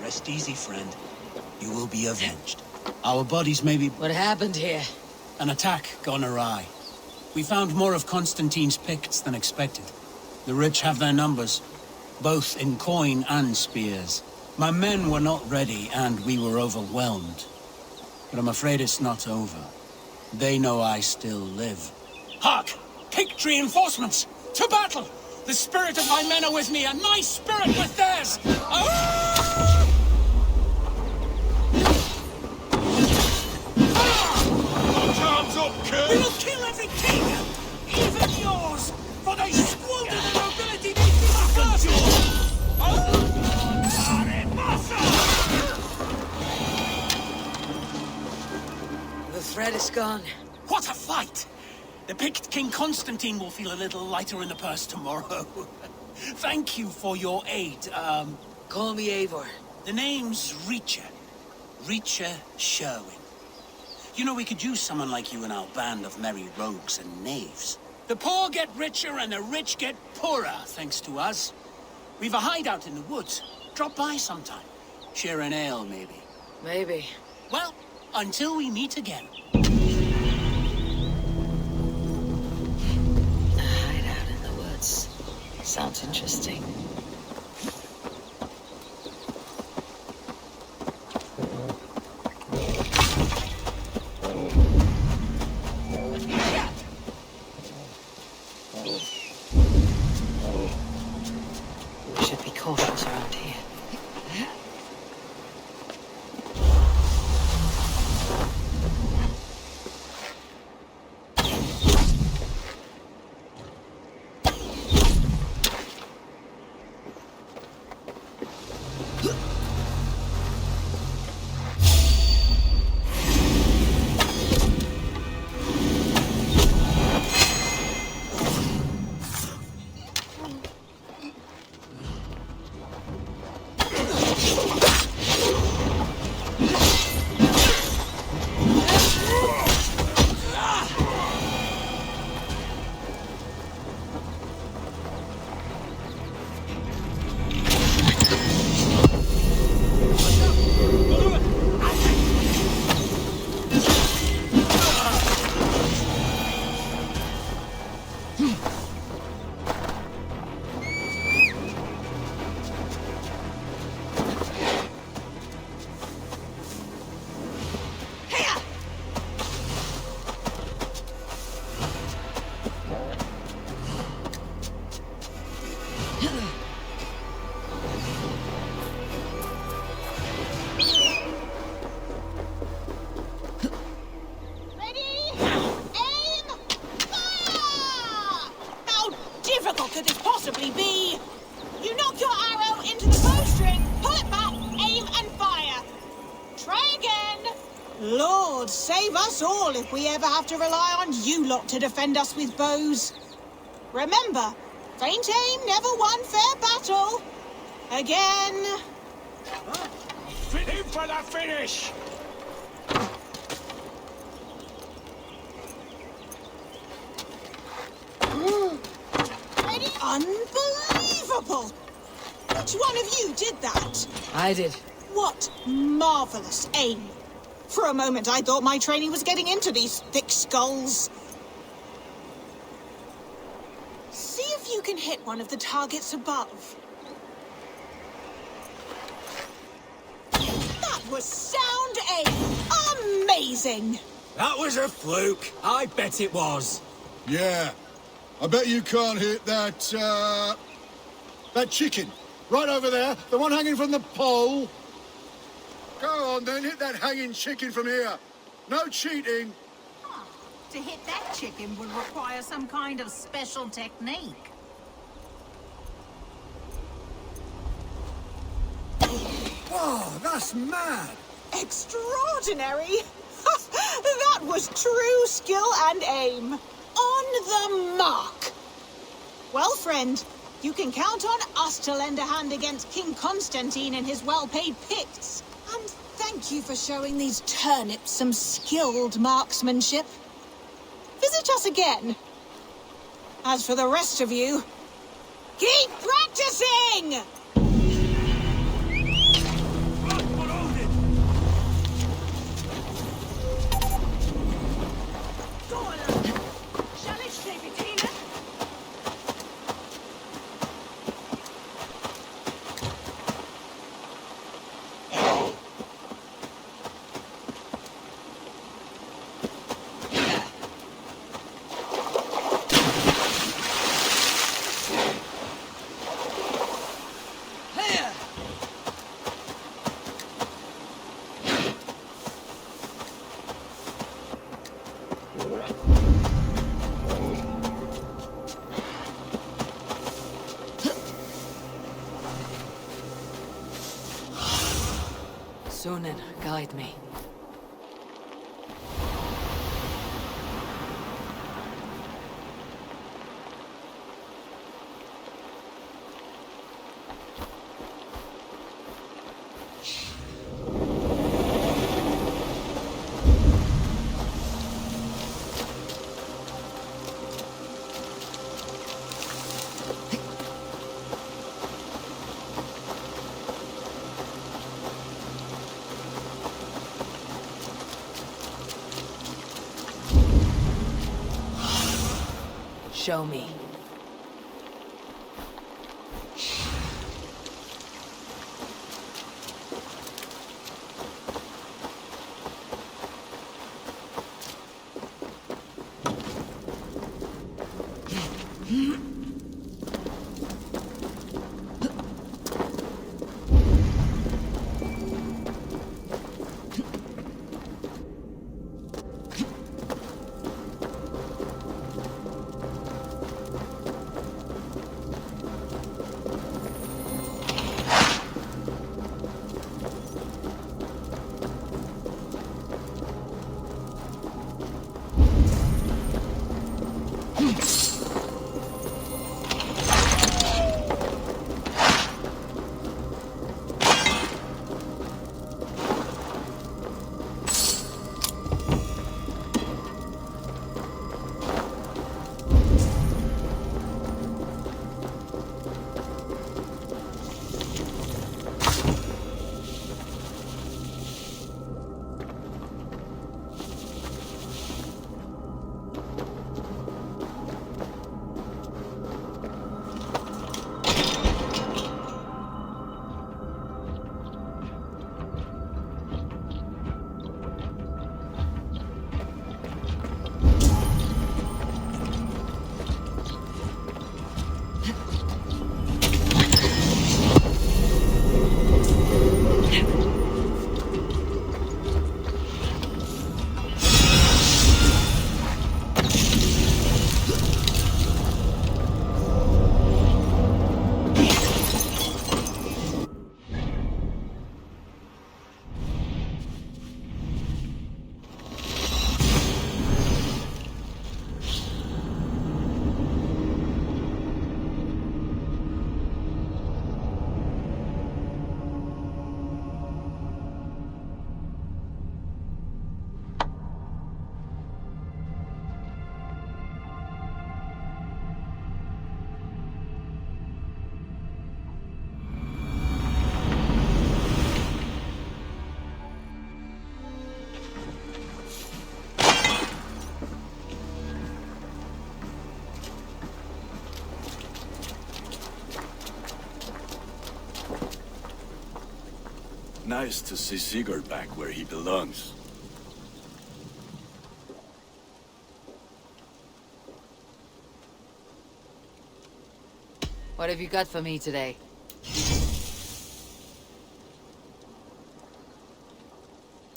Rest easy, friend. You will be avenged. Our bodies may be... What happened here? An attack gone awry. We found more of Constantine's Picts than expected. The rich have their numbers, both in coin and spears. My men were not ready, and we were overwhelmed. But I'm afraid it's not over. They know I still live. Hark! Picked reinforcements! To battle! The spirit of my men are with me, and my spirit with theirs! Arms up, kid! We will kill every king! Even yours! For they squandered the nobility they did first! The thread is gone. What a fight! The picked King Constantine will feel a little lighter in the purse tomorrow. Thank you for your aid. Call me Eivor. The name's Richa. Richa Sherwin. You know, we could use someone like you in our band of merry rogues and knaves. The poor get richer and the rich get poorer, thanks to us. We've a hideout in the woods. Drop by sometime. Share an ale, maybe. Maybe. Well, until we meet again. A hideout in the woods. Sounds interesting. We should be cautious around here. If we ever have to rely on you lot to defend us with bows. Remember, faint aim never won fair battle. Again. Fit him for the finish! Unbelievable! Which one of you did that? I did. What marvelous aim. For a moment, I thought my training was getting into these thick skulls. See if you can hit one of the targets above. That was sound aim! Amazing! That was a fluke. I bet it was. Yeah. I bet you can't hit that, that chicken. Right over there. The one hanging from the pole. Go on then, hit that hanging chicken from here. No cheating. To hit that chicken would require some kind of special technique. Whoa, that's mad. Extraordinary! That was true skill and aim. On the mark. Well, friend, you can count on us to lend a hand against King Constantine and his well-paid Picts. And thank you for showing these turnips some skilled marksmanship. Visit us again. As for the rest of you, keep practicing! alone and guide me. Show me. Nice to see Sigurd back where he belongs. What have you got for me today?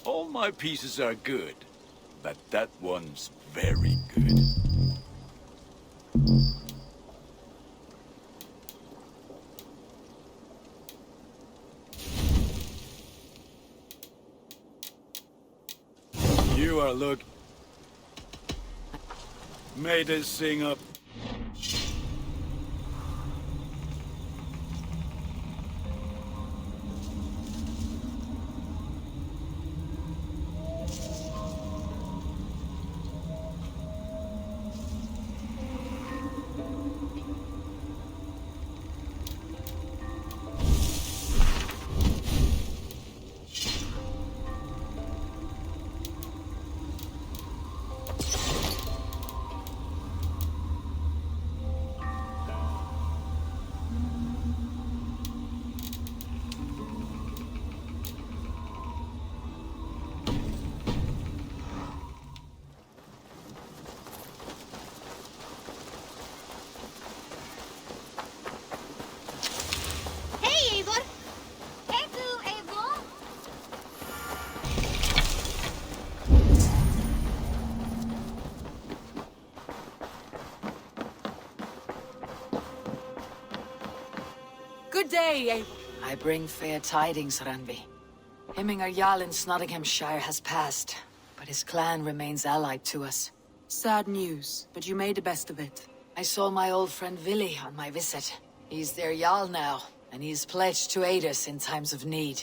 All my pieces are good, but that one's very good. You are look. Made us sing up. Good day, Eivor. I bring fair tidings, Randvi. Hemminger Jarl in Nottinghamshire has passed, but his clan remains allied to us. Sad news, but you made the best of it. I saw my old friend Vili on my visit. He's their Jarl now, and he's pledged to aid us in times of need.